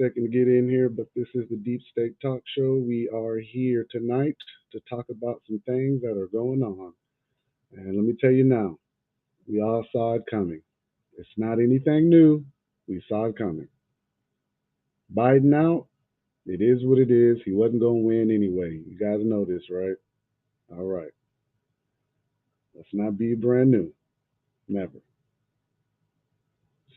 second to get in here, but this is the Deep State Talk Show. We are here tonight to talk about some things that are going on. And let me tell you now, we all saw it coming. It's not anything new. We saw it coming. Biden out, it is what it is. He wasn't going to win anyway. You guys know this, right? All right. Let's not be brand new. Never.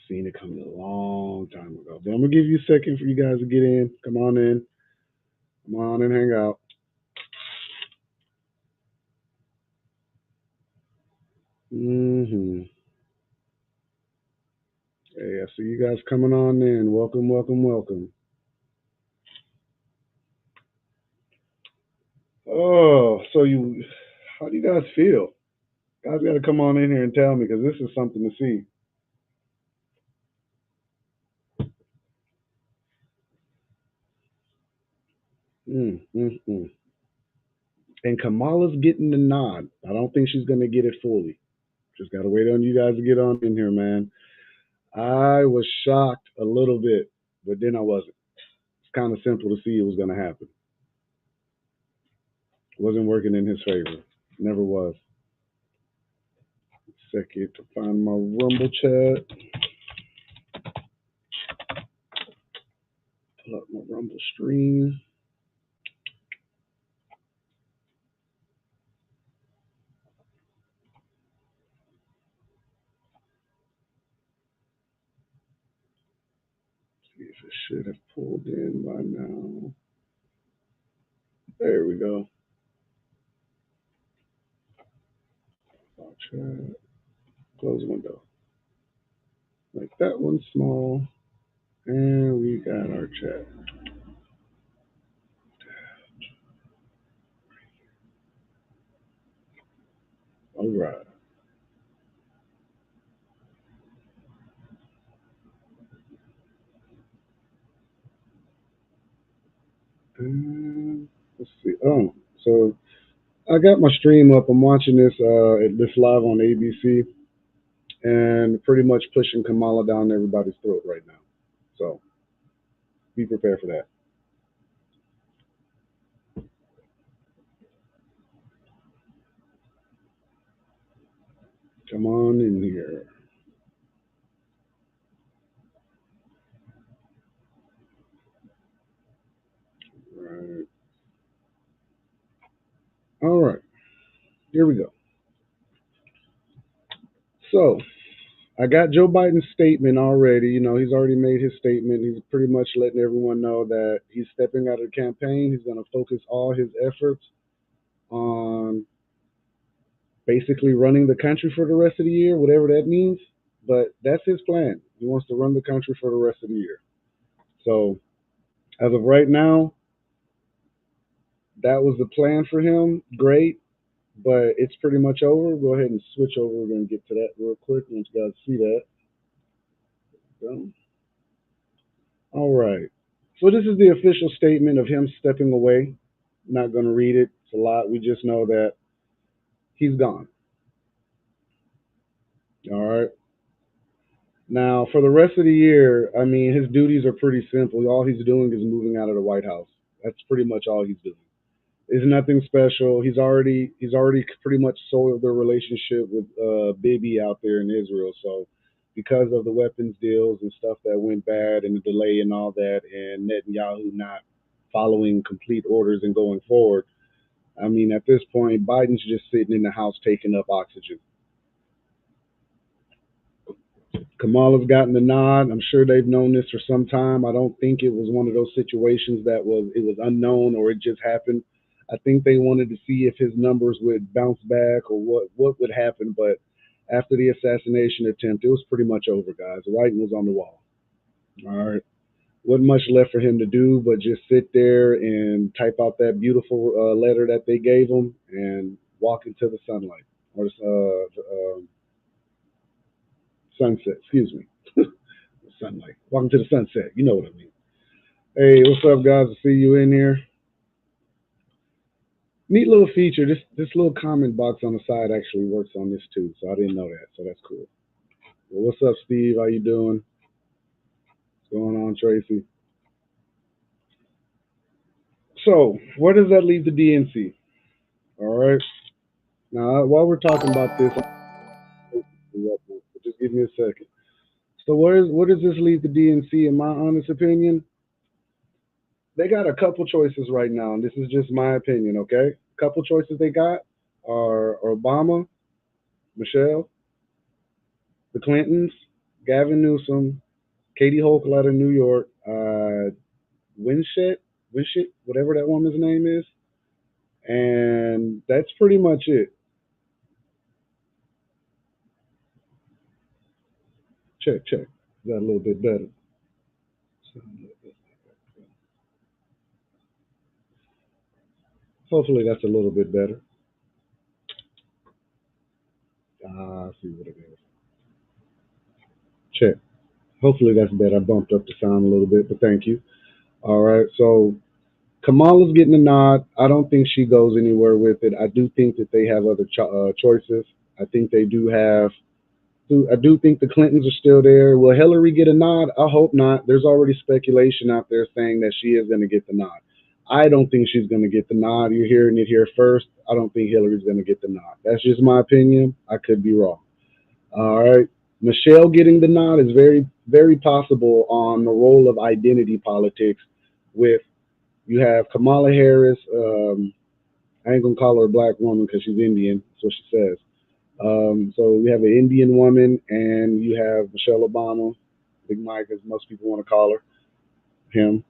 Seen it coming a long time ago. But I'm going to give you a second for you guys to get in. Come on in. Come on and hang out. Hey, I see you guys coming on in. Welcome, welcome, welcome. Oh, how do you guys feel? Guys got to come on in here and tell me because this is something to see. Mm, mm, mm. And Kamala's getting the nod. I don't think she's going to get it fully. Just got to wait on you guys to get on in here, man. I was shocked a little bit, but then I wasn't. It's kind of simple to see it was going to happen. Wasn't working in his favor. Never was. Second to find my Rumble chat. Pull up my Rumble stream. See if it should have pulled in by now. There we go. Chat. Close window. Make that one small. And we got our chat. All right. Let's see. Oh, so I got my stream up. I'm watching this live on ABC, and pretty much pushing Kamala down everybody's throat right now. So be prepared for that. Come on in here. Right. All right. Here we go. So I got Joe Biden's statement already. You know, he's already made his statement. He's pretty much letting everyone know that he's stepping out of the campaign. He's going to focus all his efforts on basically running the country for the rest of the year, whatever that means. But that's his plan. He wants to run the country for the rest of the year. So as of right now, that was the plan for him. Great. But it's pretty much over. Go ahead and switch over. We're going to get to that real quick once you guys see that. So, all right. So this is the official statement of him stepping away. Not going to read it. It's a lot. We just know that he's gone. All right. Now, for the rest of the year, I mean, his duties are pretty simple. All he's doing is moving out of the White House. That's pretty much all he's doing. It's nothing special. He's already pretty much soiled their relationship with Bibi out there in Israel. So because of the weapons deals and stuff that went bad and the delay and all that, and Netanyahu not following complete orders and going forward, I mean, at this point, Biden's just sitting in the house taking up oxygen. Kamala's gotten the nod. I'm sure they've known this for some time. I don't think it was one of those situations that it was unknown or it just happened. I think they wanted to see if his numbers would bounce back or what would happen. But after the assassination attempt, it was pretty much over, guys. The writing was on the wall. All right. Wasn't much left for him to do but just sit there and type out that beautiful letter that they gave him and walk into the sunlight or sunset. Excuse me. Sunlight. Walking to the sunset. You know what I mean. Hey, what's up, guys? I see you in here. Neat little feature. This little comment box on the side actually works on this too, so I didn't know that. So that's cool. Well, what's up, Steve? How you doing? What's going on, Tracy? So, where does that leave the DNC? All right. Now, while we're talking about this, just give me a second. So, where does this leave the DNC? In my honest opinion, they got a couple choices right now, and this is just my opinion. Okay, couple choices they got are Obama, Michelle, the Clintons, Gavin Newsom, Katie Hochul out of New York, Winshett, Winshett, whatever that woman's name is, and that's pretty much it. Check, check. Is that a little bit better? Hopefully that's a little bit better. I see what it is. Check. Hopefully that's better. I bumped up the sound a little bit, but thank you. All right. So Kamala's getting a nod. I don't think she goes anywhere with it. I do think that they have other choices. I think they do have. I do think the Clintons are still there. Will Hillary get a nod? I hope not. There's already speculation out there saying that she is going to get the nod. I don't think she's going to get the nod. You're hearing it here first. I don't think Hillary's going to get the nod. That's just my opinion. I could be wrong. All right. Michelle getting the nod is very, very possible on the role of identity politics with you have Kamala Harris. I ain't gonna call her a black woman because she's Indian. That's what she says. So you have an Indian woman, and you have Michelle Obama, Big Mike, as most people want to call her, him,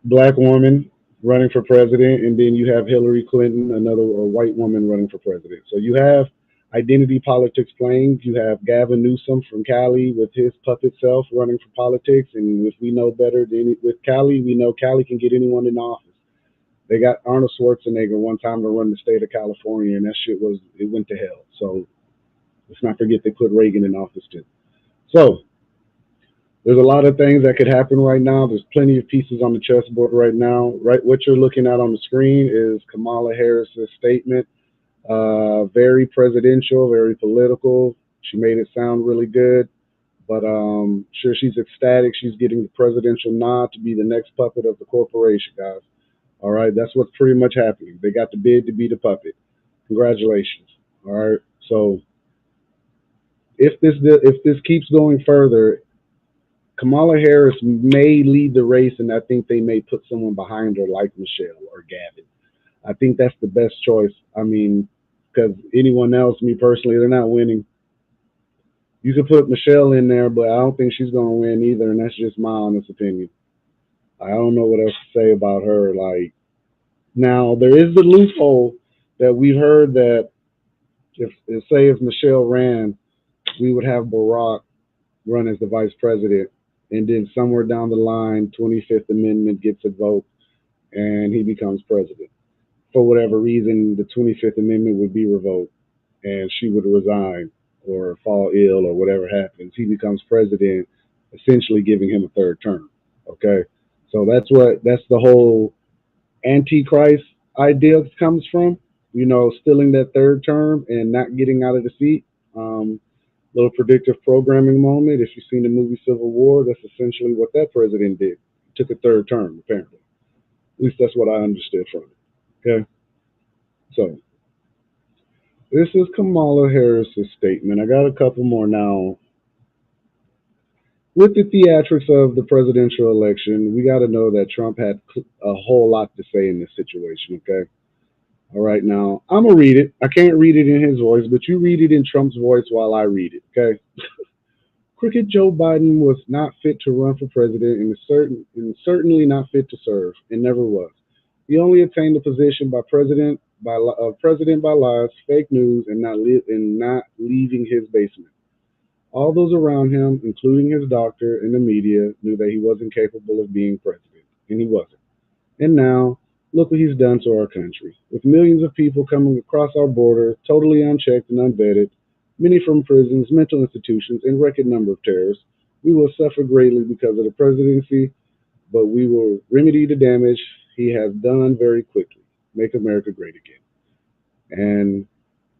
black woman running for president, and then you have Hillary Clinton, another white woman running for president. So you have identity politics playing. You have Gavin Newsom from Cali with his puppet self running for politics, and if we know better than with Cali, we know Cali can get anyone in office. They got Arnold Schwarzenegger one time to run the state of California, and that shit was it went to hell. So let's not forget they put Reagan in office too. So there's a lot of things that could happen right now. There's plenty of pieces on the chessboard right now. Right, what you're looking at on the screen is Kamala Harris's statement. Very presidential, very political. She made it sound really good, but sure she's ecstatic. She's getting the presidential nod to be the next puppet of the corporation, guys. All right, that's what's pretty much happening. They got the bid to be the puppet. Congratulations. All right. So if this keeps going further, Kamala Harris may lead the race, and I think they may put someone behind her like Michelle or Gavin. I think that's the best choice. I mean, because anyone else, me personally, they're not winning. You could put Michelle in there, but I don't think she's going to win either, and that's just my honest opinion. I don't know what else to say about her. Like, now, there is the loophole that we've heard that if Michelle ran, we would have Barack run as the vice president, and then somewhere down the line, 25th Amendment gets a vote, and he becomes president. For whatever reason, the 25th Amendment would be revoked, and she would resign or fall ill or whatever happens. He becomes president, essentially giving him a third term. Okay, so that's the whole antichrist idea comes from, stealing that third term and not getting out of the seat. Little predictive programming moment. If you've seen the movie Civil War, that's essentially what that president did. He took a third term, apparently. At least that's what I understood from it. Okay, so this is Kamala Harris's statement. I got a couple more now. With the theatrics of the presidential election, we got to know that Trump had a whole lot to say in this situation. Okay. All right, now I'm gonna read it. I can't read it in his voice, but you read it in Trump's voice while I read it. Okay. Crooked Joe Biden was not fit to run for president and certainly not fit to serve, and never was. He only attained the position by president by lies, fake news, and not leaving his basement. All those around him, including his doctor and the media, knew that he wasn't capable of being president, and he wasn't. And now, look what he's done to our country. With millions of people coming across our border, totally unchecked and unvetted, many from prisons, mental institutions, and record number of terrorists, we will suffer greatly because of the presidency, but we will remedy the damage he has done very quickly. Make America great again. And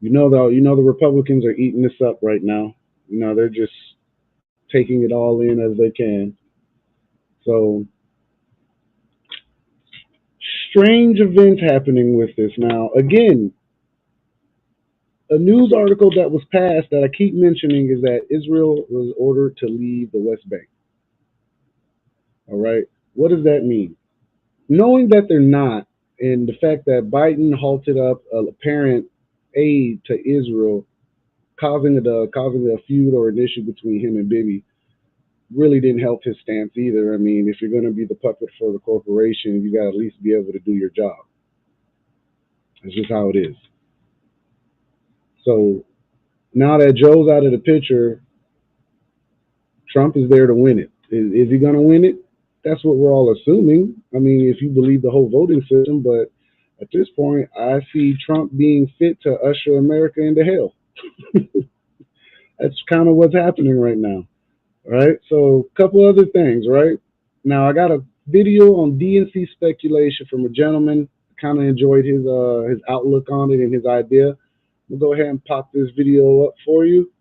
the Republicans are eating this up right now. They're just taking it all in as they can. So strange events happening with this. Now, again, a news article that was passed that I keep mentioning is that Israel was ordered to leave the West Bank. All right. What does that mean? Knowing that they're not, and the fact that Biden halted up apparent aid to Israel, causing a feud or an issue between him and Bibi, really didn't help his stance either. I mean, if you're going to be the puppet for the corporation, you got to at least be able to do your job. It's just how it is. So now that Joe's out of the picture, Trump is there to win it. Is he going to win it? That's what we're all assuming. I mean, if you believe the whole voting system, but at this point, I see Trump being fit to usher America into hell. That's kind of what's happening right now. Right? So, a couple other things, right? Now, I got a video on DNC speculation from a gentleman. Kind of enjoyed his outlook on it and his idea. We'll go ahead and pop this video up for you.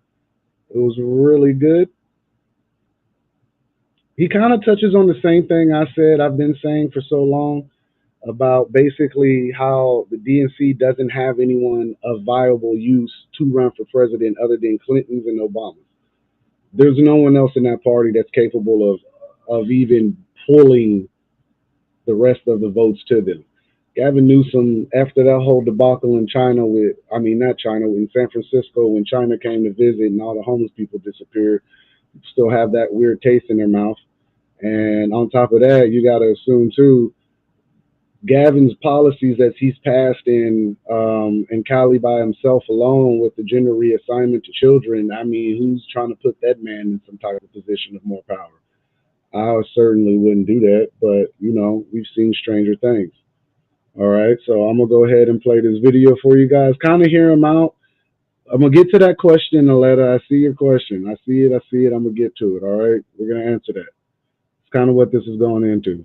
It was really good. He kind of touches on the same thing I said I've been saying for so long about basically how the DNC doesn't have anyone of viable use to run for president other than Clinton's and Obama's. There's no one else in that party that's capable of even pulling the rest of the votes to them. Gavin Newsom, after that whole debacle in China I mean, not China, in San Francisco, when China came to visit and all the homeless people disappeared, still have that weird taste in their mouth. And on top of that, you got to assume too, Gavin's policies that he's passed in Cali by himself alone with the gender reassignment to children. I mean, who's trying to put that man in some type of position of more power? I certainly wouldn't do that, but we've seen stranger things. All right, so I'm gonna go ahead and play this video for you guys. Kind of hear him out. I'm gonna get to that question, Aletta. I see your question. I see it. I'm gonna get to it. All right, we're gonna answer that. It's kind of what this is going into.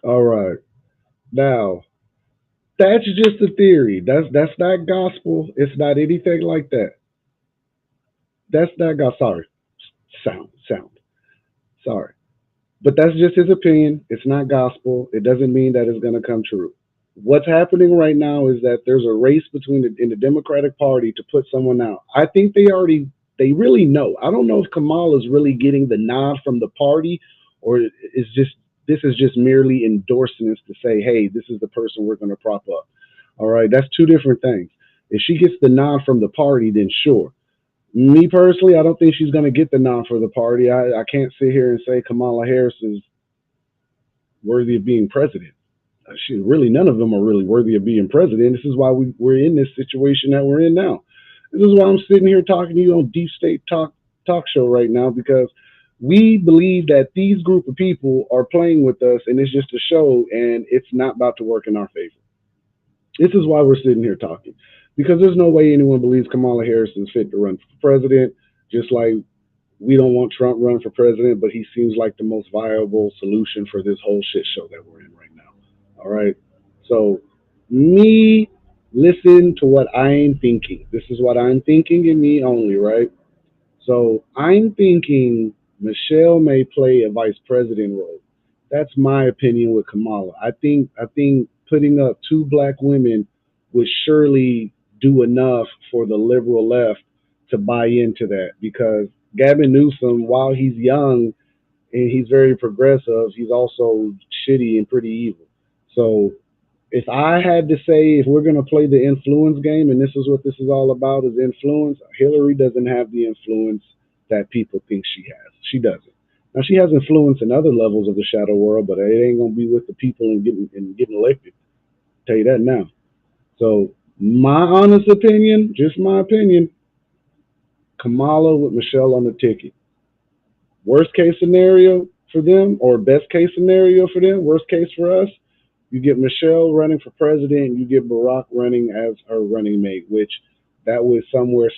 All right, now that's just a theory. That's not gospel. It's not anything like that. That's not God. Sorry, sound. Sorry. But that's just his opinion. It's not gospel. It doesn't mean that it's going to come true. What's happening right now is that there's a race in the Democratic Party to put someone out. I think they really know. I don't know if Kamala is really getting the nod from the party, or is just this is just merely endorsements to say, hey, this is the person we're going to prop up. All right, that's two different things. If she gets the nod from the party, then sure. Me personally, I don't think she's going to get the nod for the party. I can't sit here and say Kamala Harris is worthy of being president. Really, none of them are really worthy of being president. This is why we're in this situation that we're in now. This is why I'm sitting here talking to you on Deep State Talk Show right now, because we believe that these group of people are playing with us, and it's just a show, and it's not about to work in our favor. This is why we're sitting here talking, because there's no way anyone believes Kamala Harris is fit to run for president, just like we don't want Trump running for president, but he seems like the most viable solution for this whole shit show that we're in right now. All right. So, me Listen to what I'm thinking. This is what I'm thinking and me only, right? So I'm thinking Michelle may play a vice president role. That's my opinion with Kamala. I think putting up two black women would surely do enough for the liberal left to buy into that because Gavin Newsom, while he's young and he's very progressive, he's also shitty and pretty evil. So if I had to say, if we're going to play the influence game, and this is what this is all about, is influence, Hillary doesn't have the influence that people think she has. She doesn't. Now she has influence in other levels of the shadow world, but it ain't gonna be with the people and getting elected. Tell you that now. So my honest opinion, just my opinion, Kamala with Michelle on the ticket. Worst case scenario for them, or best case scenario for them, worst case for us, you get Michelle running for president, you get Barack running as her running mate, which that would somewhere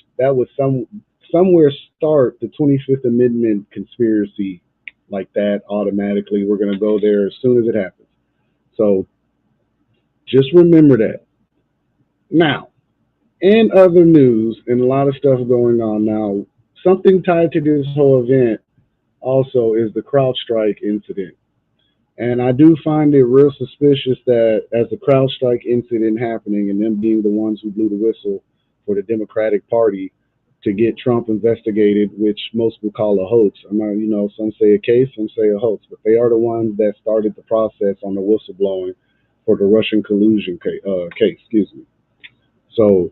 start the 25th Amendment conspiracy like that automatically. We're gonna go there as soon as it happens. So just remember that. Now, in other news and a lot of stuff going on now, something tied to this whole event also is the CrowdStrike incident. And I do find it real suspicious that as the CrowdStrike incident happening and them being the ones who blew the whistle for the Democratic Party to get Trump investigated, which most would call a hoax. I'm not, some say a case, some say a hoax, but they are the ones that started the process on the whistleblowing for the Russian collusion case. Excuse me. So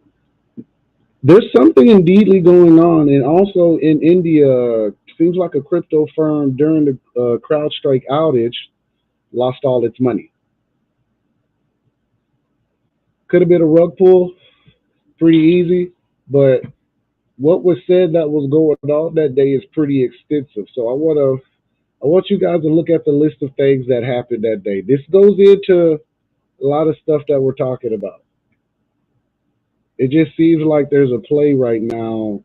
there's something indeedly going on, and also in India, seems like a crypto firm during the CrowdStrike outage lost all its money. Could have been a rug pull, pretty easy, but what was said that was going on that day is pretty extensive. So I want you guys to look at the list of things that happened that day. This goes into a lot of stuff that we're talking about. It just seems like there's a play right now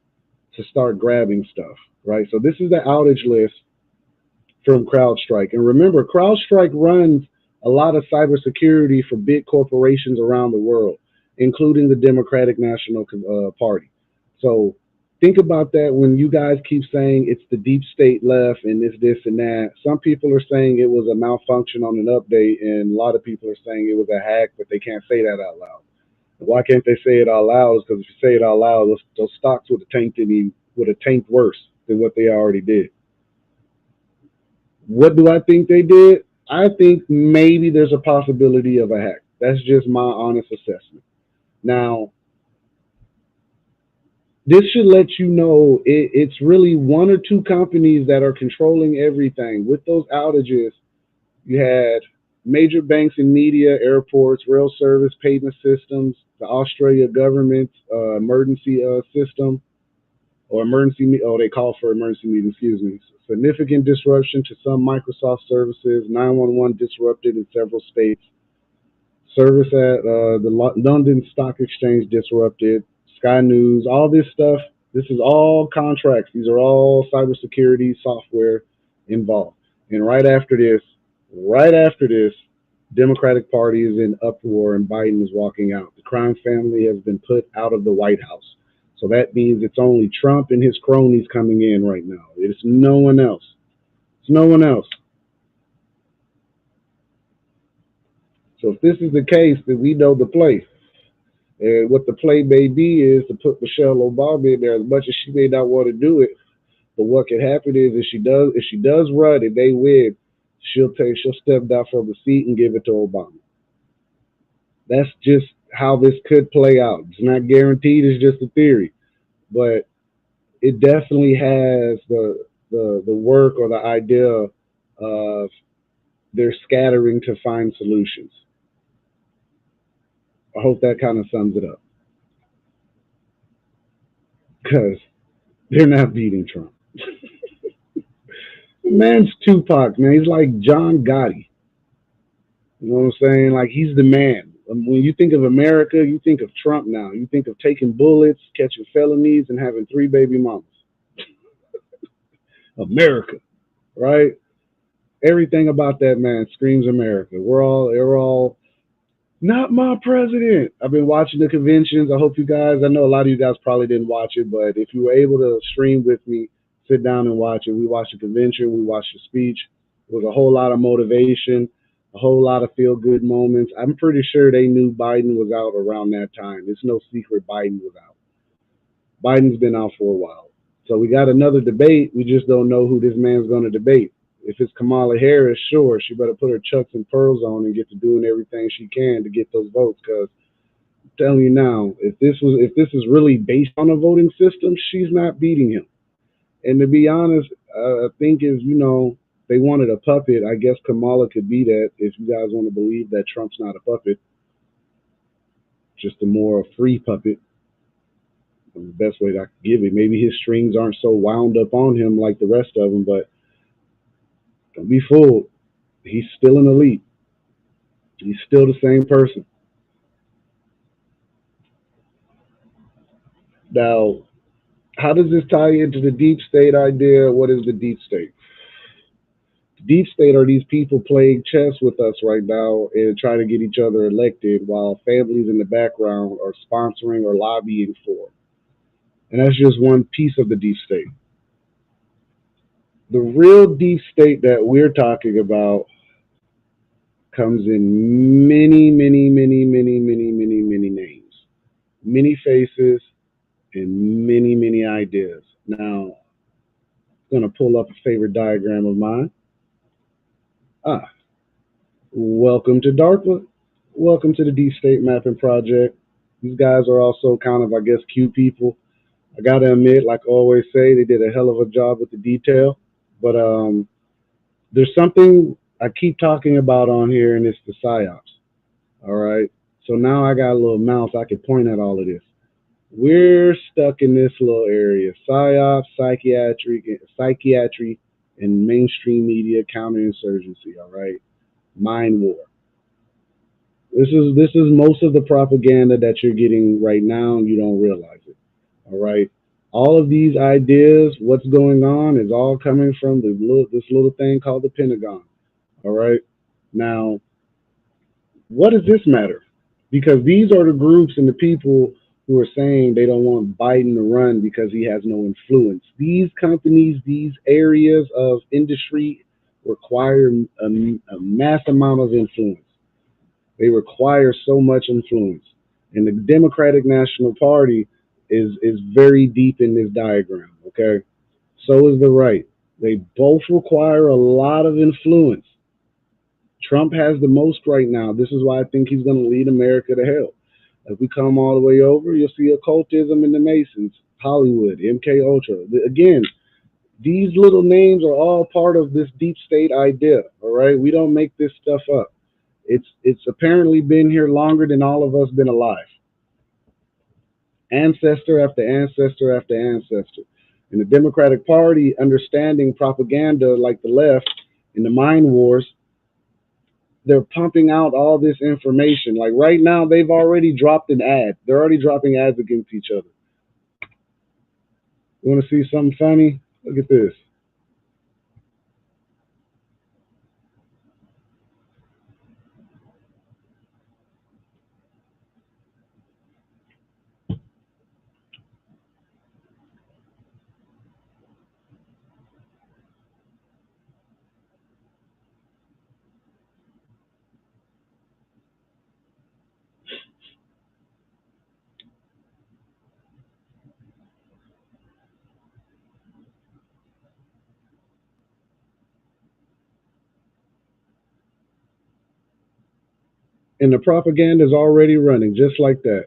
to start grabbing stuff, right? So this is the outage list from CrowdStrike. And remember, CrowdStrike runs a lot of cybersecurity for big corporations around the world, including the Democratic National Party. So think about that when you guys keep saying it's the deep state left and this, and that. Some people are saying it was a malfunction on an update, and a lot of people are saying it was a hack, but they can't say that out loud. Why can't they say it out loud? Because if you say it out loud, those stocks would have tanked worse than what they already did. What do I think they did? I think maybe there's a possibility of a hack. That's just my honest assessment. Now, this should let you know it's really one or two companies that are controlling everything. With those outages, you had major banks and media, airports, rail service, payment systems, the Australia government emergency system, or they call for emergency meeting, excuse me. Significant disruption to some Microsoft services, 911 disrupted in several states, service at the London Stock Exchange disrupted, Sky News, all this stuff. This is all contracts. These are all cybersecurity software involved. And right after this, Democratic Party is in uproar and Biden is walking out. The crime family has been put out of the White House. So that means it's only Trump and his cronies coming in right now. It's no one else. It's no one else. So if this is the case, then we know the play. And what the play may be is to put Michelle Obama in there as much as she may not want to do it. But what can happen is if she does run and they win, she'll step down from the seat and give it to Obama. That's just how this could play out. It's not guaranteed, it's just a theory. But it definitely has the work or the idea of they're scattering to find solutions. I hope that kind of sums it up because they're not beating Trump. The man's Tupac, man. He's like John Gotti. You know what I'm saying? Like he's the man. When you think of America, you think of Trump now. You think of taking bullets, catching felonies, and having three baby mamas. America, right? Everything about that man screams America. We're all Not my president. I've been watching the conventions. I hope you guys, I know a lot of you guys probably didn't watch it, but if you were able to stream with me, sit down and watch it. We watched the convention, we watched the speech. It was a whole lot of motivation, a whole lot of feel good moments. I'm pretty sure they knew Biden was out around that time. It's no secret Biden was out. Biden's been out for a while. So we got another debate. We just don't know who this man's going to debate. If it's Kamala Harris, sure, she better put her chucks and pearls on and get to doing everything she can to get those votes. Because I'm telling you now, if this is really based on a voting system, she's not beating him. And to be honest, I think if they wanted a puppet, I guess Kamala could be that. If you guys want to believe that Trump's not a puppet, just a more free puppet. The best way that I could give it. Maybe his strings aren't so wound up on him like the rest of them, but don't be fooled. He's still an elite. He's still the same person. Now, how does this tie into the deep state idea? What is the deep state? Deep state are these people playing chess with us right now and trying to get each other elected while families in the background are sponsoring or lobbying for. And that's just one piece of the deep state. The real deep state that we're talking about comes in many, many, many, many, many, many, many names, many faces, and many, many ideas. Now, I'm going to pull up a favorite diagram of mine. Ah, welcome to DARPA. Welcome to the Deep State Mapping Project. These guys are also kind of, I guess, cute people. I got to admit, like I always say, they did a hell of a job with the detail. But there's something I keep talking about on here, and it's the psyops. All right. So now I got a little mouse. I can point at all of this. We're stuck in this little area: psyops, psychiatry, and mainstream media counterinsurgency. All right, mind war. This is most of the propaganda that you're getting right now, and you don't realize it. All right, all of these ideas, what's going on, is all coming from this little thing called the Pentagon. All right, now what does this matter? Because these are the groups and the people who are saying they don't want Biden to run because he has no influence. These companies, these areas of industry require a mass amount of influence. They require so much influence. And the Democratic National Party is very deep in this diagram, okay? So is the right. They both require a lot of influence. Trump has the most right now. This is why I think he's going to lead America to hell. If we come all the way over, you'll see occultism in the Masons, Hollywood, MK Ultra. Again, these little names are all part of this deep state idea. All right, we don't make this stuff up. It's apparently been here longer than all of us been alive. Ancestor after ancestor after ancestor. And the Democratic Party, understanding propaganda like the left in the mind wars, they're pumping out all this information. Like right now, they've already dropped an ad. They're already dropping ads against each other. You want to see something funny? Look at this. And the propaganda is already running just like that.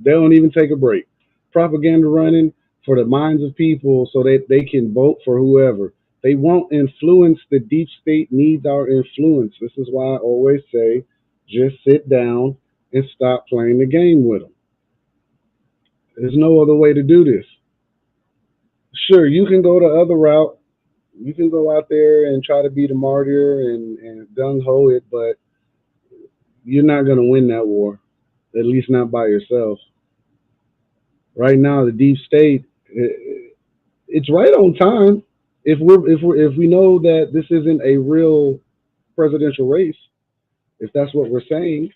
They don't even take a break. Propaganda running for the minds of people so that they can vote for whoever. They won't influence. The deep state needs our influence. This is why I always say just sit down and stop playing the game with them. There's no other way to do this. Sure, you can go the other route. You can go out there and try to be the martyr and gung ho it, but you're not going to win that war, at least not by yourself. Right now, the deep state, it's right on time. If we know that this isn't a real presidential race, if that's what we're saying,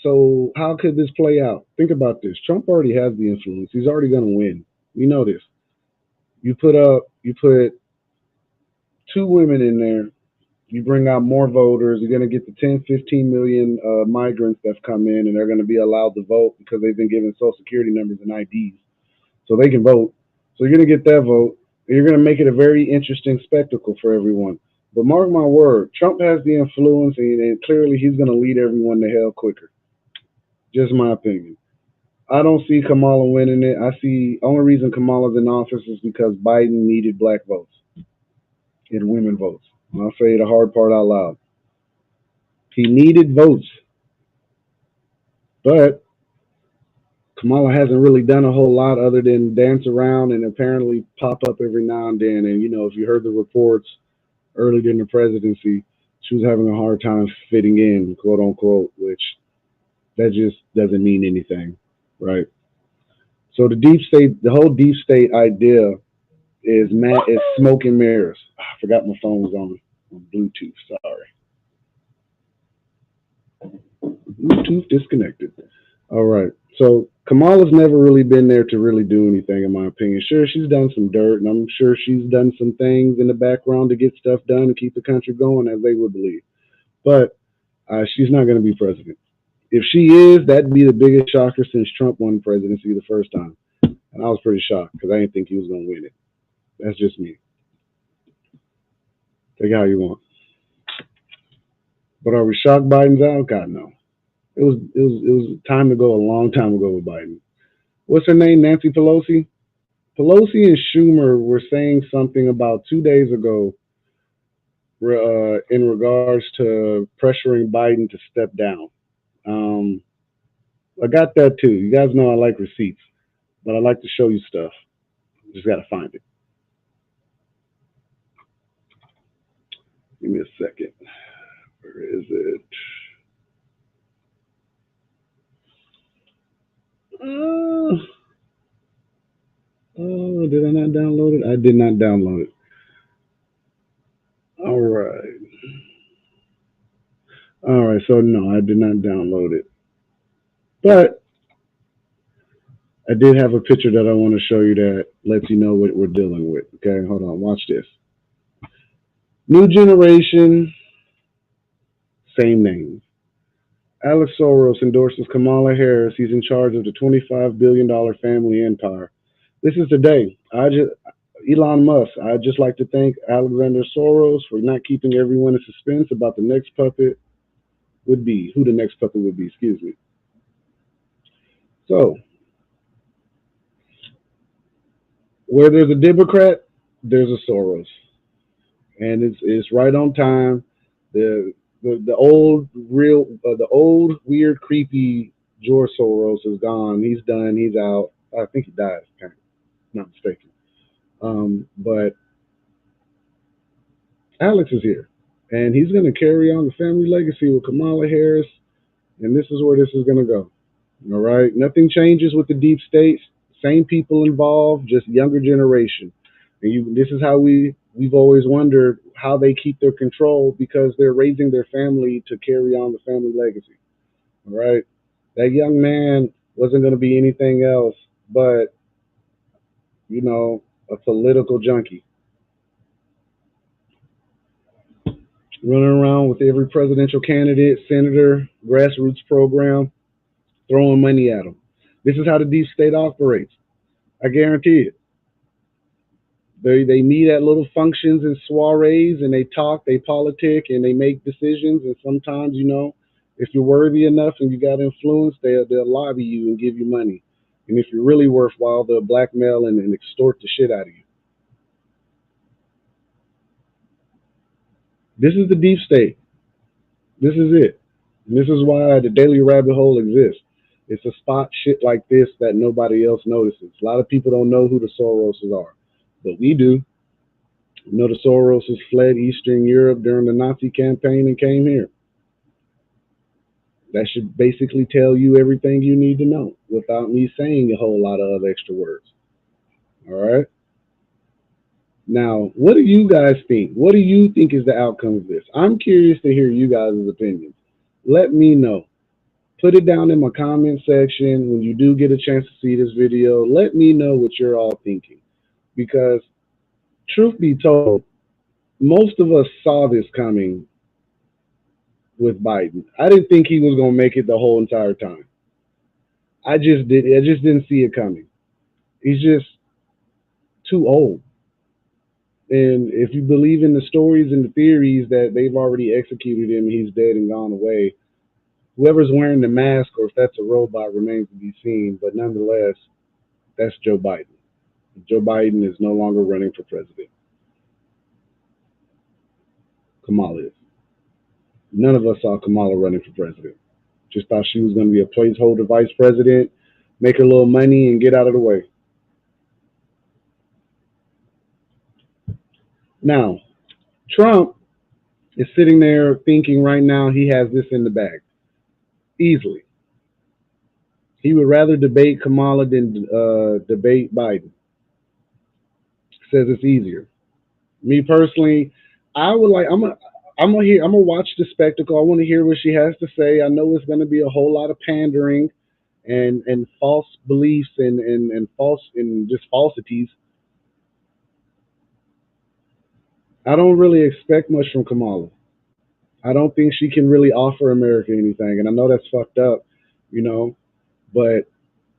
So how could this play out? Think about this. Trump already has the influence. He's already going to win. We know this. You put two women in there. You bring out more voters. You're going to get the 10, 15 million migrants that's come in, and they're going to be allowed to vote because they've been given social security numbers and IDs, so they can vote. So you're going to get that vote. And you're going to make it a very interesting spectacle for everyone. But mark my word, Trump has the influence, and clearly he's going to lead everyone to hell quicker. Just my opinion. I don't see Kamala winning it. I see only reason Kamala's in office is because Biden needed black votes and women votes. And I'll say the hard part out loud. He needed votes, but Kamala hasn't really done a whole lot other than dance around and apparently pop up every now and then. And if you heard the reports earlier in the presidency, she was having a hard time fitting in, quote unquote, which that just doesn't mean anything, right? So the whole deep state idea is smoke and mirrors. I forgot my phone was on Bluetooth. Sorry, Bluetooth disconnected. All right. So Kamala's never really been there to really do anything, in my opinion. Sure, she's done some dirt, and I'm sure she's done some things in the background to get stuff done and keep the country going, as they would believe. But she's not going to be president. If she is, that'd be the biggest shocker since Trump won the presidency the first time. And I was pretty shocked because I didn't think he was going to win it. That's just me. Take it how you want. But are we shocked Biden's out? God, no. It was time to go a long time ago with Biden. What's her name? Nancy Pelosi. Pelosi and Schumer were saying something about 2 days ago in regards to pressuring Biden to step down. I got that too. You guys know I like receipts, but I like to show you stuff. Just got to find it. Give me a second. Where is it? Oh, did I not download it? I did not download it. All right. All right. So no, I did not download it, but I did have a picture that I want to show you that lets you know what we're dealing with. Okay, hold on. Watch this. New generation, same name. Alex Soros endorses Kamala Harris. He's in charge of the $25 billion family empire. This is the day. Elon Musk. I'd just like to thank Alexander Soros for not keeping everyone in suspense about the next puppet would be. Who the next puppet would be, excuse me. So, where there's a Democrat, there's a Soros. And it's right on time. The old weird creepy George Soros is gone. He's done. He's out. I think he died, if I'm not mistaken. But Alex is here, and he's going to carry on the family legacy with Kamala Harris, and this is where this is going to go. All right, nothing changes with the deep states. Same people involved, just younger generation. And this is how we've always wondered how they keep their control because they're raising their family to carry on the family legacy. All right, that young man wasn't going to be anything else but a political junkie running around with every presidential candidate, senator, grassroots program, throwing money at them. This is how the deep state operates. I guarantee it. They meet at little functions and soirees, and they talk, they politic, and they make decisions. And sometimes, if you're worthy enough and you got influence, they'll lobby you and give you money. And if you're really worthwhile, they'll blackmail and extort the shit out of you. This is the deep state. This is it. And this is why the Daily Rabbit Hole exists. It's to spot shit like this that nobody else notices. A lot of people don't know who the Soroses are, but we do. The Soroses fled Eastern Europe during the Nazi campaign and came here. That should basically tell you everything you need to know without me saying a whole lot of other extra words. All right? Now, what do you guys think? What do you think is the outcome of this? I'm curious to hear you guys' opinions. Let me know. Put it down in my comment section when you do get a chance to see this video. Let me know what you're all thinking. Because, truth be told, most of us saw this coming with Biden. I didn't think he was going to make it the whole entire time. I just didn't see it coming. He's just too old. And if you believe in the stories and the theories that they've already executed him, he's dead and gone away. Whoever's wearing the mask or if that's a robot remains to be seen. But nonetheless, that's Joe Biden. Joe Biden is no longer running for president. Kamala is. None of us saw Kamala running for president. Just thought she was going to be a placeholder vice president, make her little money, and get out of the way. Now, Trump is sitting there thinking right now he has this in the bag. Easily. He would rather debate Kamala than debate Biden. Says it's easier. Me personally, I would like. I'm gonna watch the spectacle. I want to hear what she has to say. I know it's going to be a whole lot of pandering and false beliefs and false and just falsities. I don't really expect much from Kamala. I don't think she can really offer America anything, and I know that's fucked up, you know. But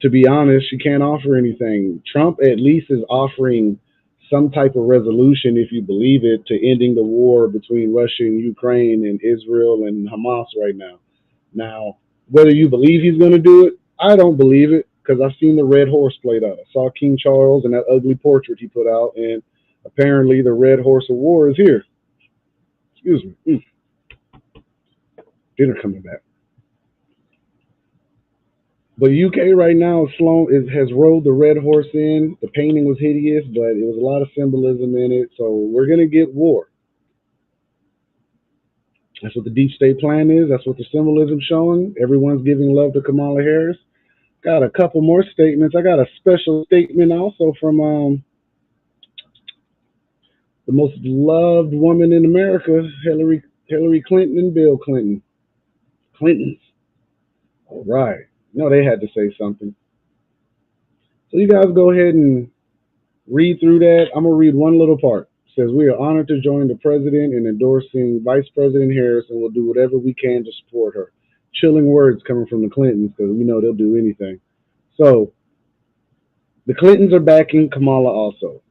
to be honest, she can't offer anything. Trump at least is offering some type of resolution, if you believe it, to ending the war between Russia and Ukraine and Israel and Hamas right now. Now, whether you believe he's going to do it, I don't believe it because I've seen the red horse played out. I saw King Charles and that ugly portrait he put out, and apparently the red horse of war is here. Excuse me. Dinner coming back. But UK right now has rolled the red horse in. The painting was hideous, but it was a lot of symbolism in it. So we're gonna get war. That's what the deep state plan is. That's what the symbolism showing. Everyone's giving love to Kamala Harris. Got a couple more statements. I got a special statement also from the most loved woman in America, Hillary Clinton and Bill Clinton. Clintons. All right. No, they had to say something. So you guys go ahead and read through that. I'm going to read one little part. It says, we are honored to join the president in endorsing Vice President Harris and will do whatever we can to support her. Chilling words coming from the Clintons because we know they'll do anything. So the Clintons are backing Kamala also.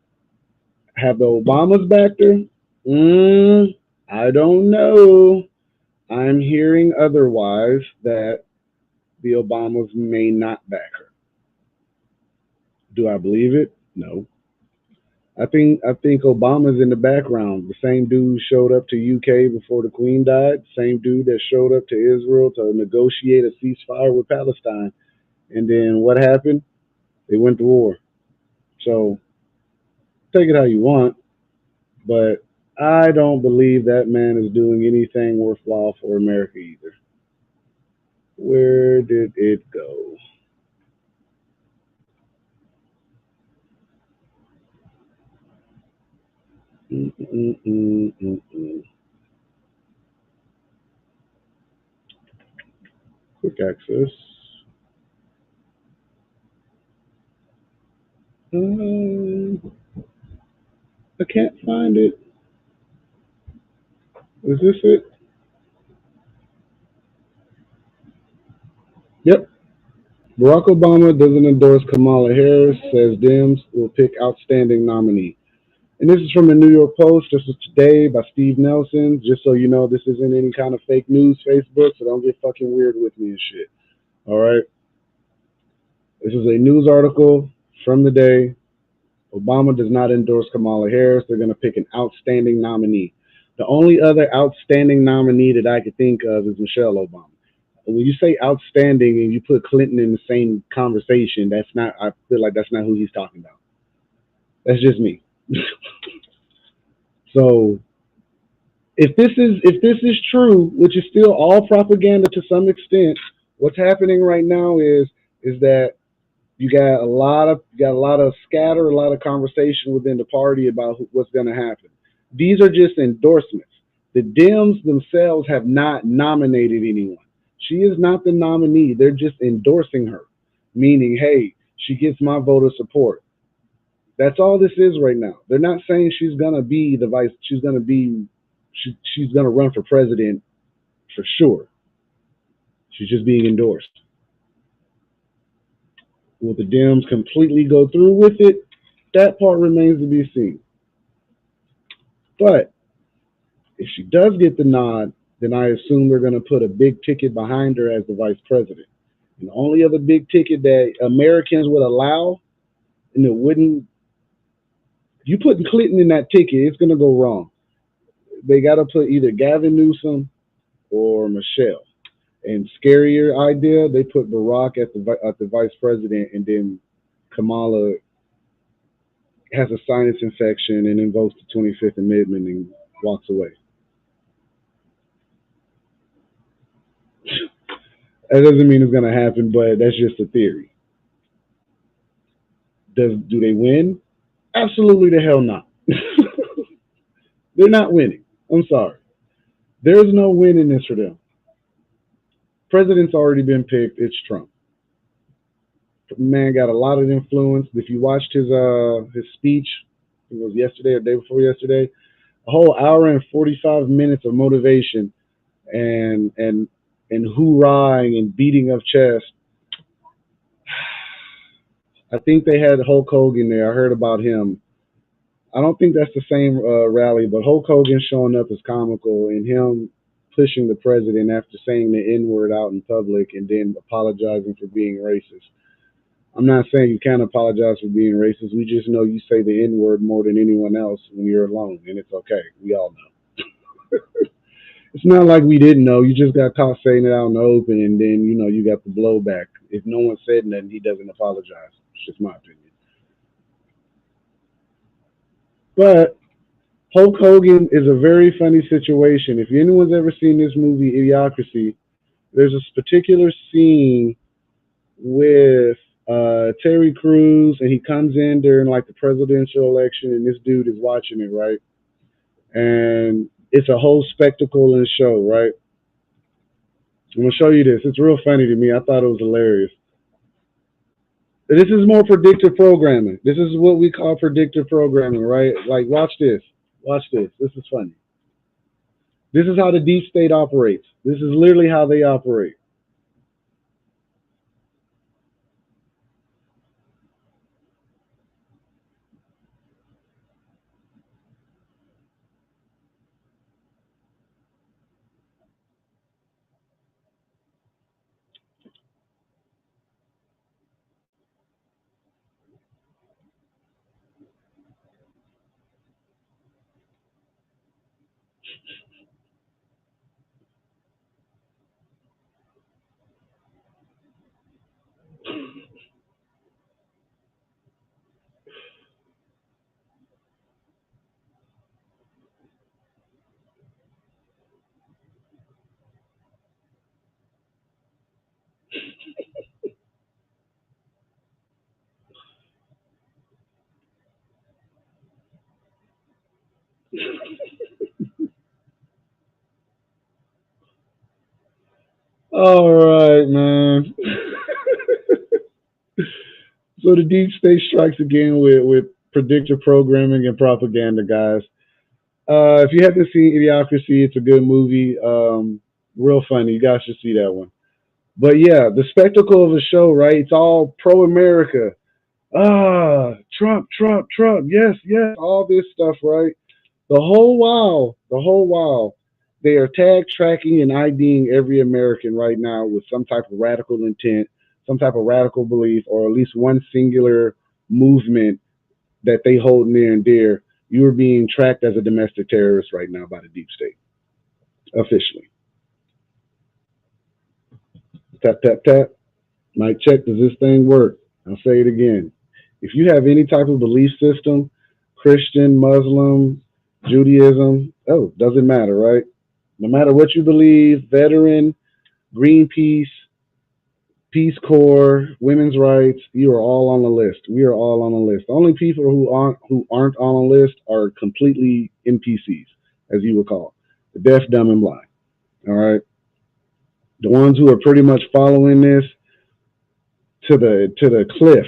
Have the Obamas backed her? I don't know. I'm hearing otherwise that the Obamas may not back her. Do I believe it? No. I think Obama's in the background. The same dude showed up to UK before the Queen died. Same dude that showed up to Israel to negotiate a ceasefire with Palestine. And then what happened? They went to war. So take it how you want, but I don't believe that man is doing anything worthwhile for America either. Where did it go? Quick access. I can't find it. Is this it? Yep. Barack Obama doesn't endorse Kamala Harris, says Dems will pick outstanding nominee. And this is from the New York Post. This is today by Steve Nelson. Just so you know, this isn't any kind of fake news Facebook, so don't get fucking weird with me and shit. All right? This is a news article from the day. Obama does not endorse Kamala Harris. They're going to pick an outstanding nominee. The only other outstanding nominee that I could think of is Michelle Obama. When you say outstanding and you put Clinton in the same conversation, I feel like that's not who he's talking about. That's just me. So if this is true, which is still all propaganda to some extent, what's happening right now is that you got a lot of scatter, a lot of conversation within the party about what's going to happen. These are just endorsements. The Dems themselves have not nominated anyone. She is not the nominee. They're just endorsing her, meaning, hey, she gets my vote of support. That's all this is right now. They're not saying she's gonna be the vice. She's gonna run for president for sure. She's just being endorsed. Will the Dems completely go through with it? That part remains to be seen. But if she does get the nod, then I assume they're going to put a big ticket behind her as the vice president. And the only other big ticket that Americans would allow, and it wouldn't, you putting Clinton in that ticket, it's going to go wrong. They got to put either Gavin Newsom or Michelle. And scarier idea, they put Barack at the vice president, and then Kamala has a sinus infection and invokes the 25th Amendment and walks away. That doesn't mean it's going to happen, but that's just a theory. Do they win? Absolutely the hell not. They're not winning. I'm sorry. There's no win in this for them. President's already been picked. It's Trump. The man got a lot of influence. If you watched his speech, it was yesterday or day before yesterday, a whole hour and 45 minutes of motivation and hoorahing and beating of chest. I think they had Hulk Hogan there. I heard about him. I don't think that's the same rally, but Hulk Hogan showing up is comical, and him pushing the president after saying the N word out in public and then apologizing for being racist. I'm not saying you can't apologize for being racist. We just know you say the N word more than anyone else when you're alone, and it's okay. We all know. It's not like we didn't know. You just got caught saying it out in the open, and then you got the blowback. If no one said nothing, he doesn't apologize. It's just my opinion. But Hulk Hogan is a very funny situation. If anyone's ever seen this movie, Idiocracy, there's this particular scene with Terry Crews, and he comes in during like the presidential election, and this dude is watching it, right? And it's a whole spectacle and show, right? I'm gonna show you this. It's real funny to me. I thought it was hilarious. This is more predictive programming. This is what we call predictive programming, right? Like, watch this. Watch this. This is funny. This is how the deep state operates. This is literally how they operate. All right, man. So the deep state strikes again with predictive programming and propaganda, guys. If you haven't seen Idiocracy, it's a good movie. Real funny. You guys should see that one. But yeah, the spectacle of a show, right? It's all pro America. Trump, Trump, Trump. Yes, yes. All this stuff, right? The whole while, they are tag tracking and IDing every American right now with some type of radical intent, some type of radical belief, or at least one singular movement that they hold near and dear. You are being tracked as a domestic terrorist right now by the deep state, officially. Tap, tap, tap. Mic check. Does this thing work? I'll say it again. If you have any type of belief system, Christian, Muslim, Judaism, doesn't matter, right? No matter what you believe, veteran, Greenpeace, Peace Corps, women's rights, you are all on the list. We are all on the list. The only people who aren't on the list are completely NPCs, as you would call the deaf, dumb, and blind. All right. The ones who are pretty much following this to the cliff,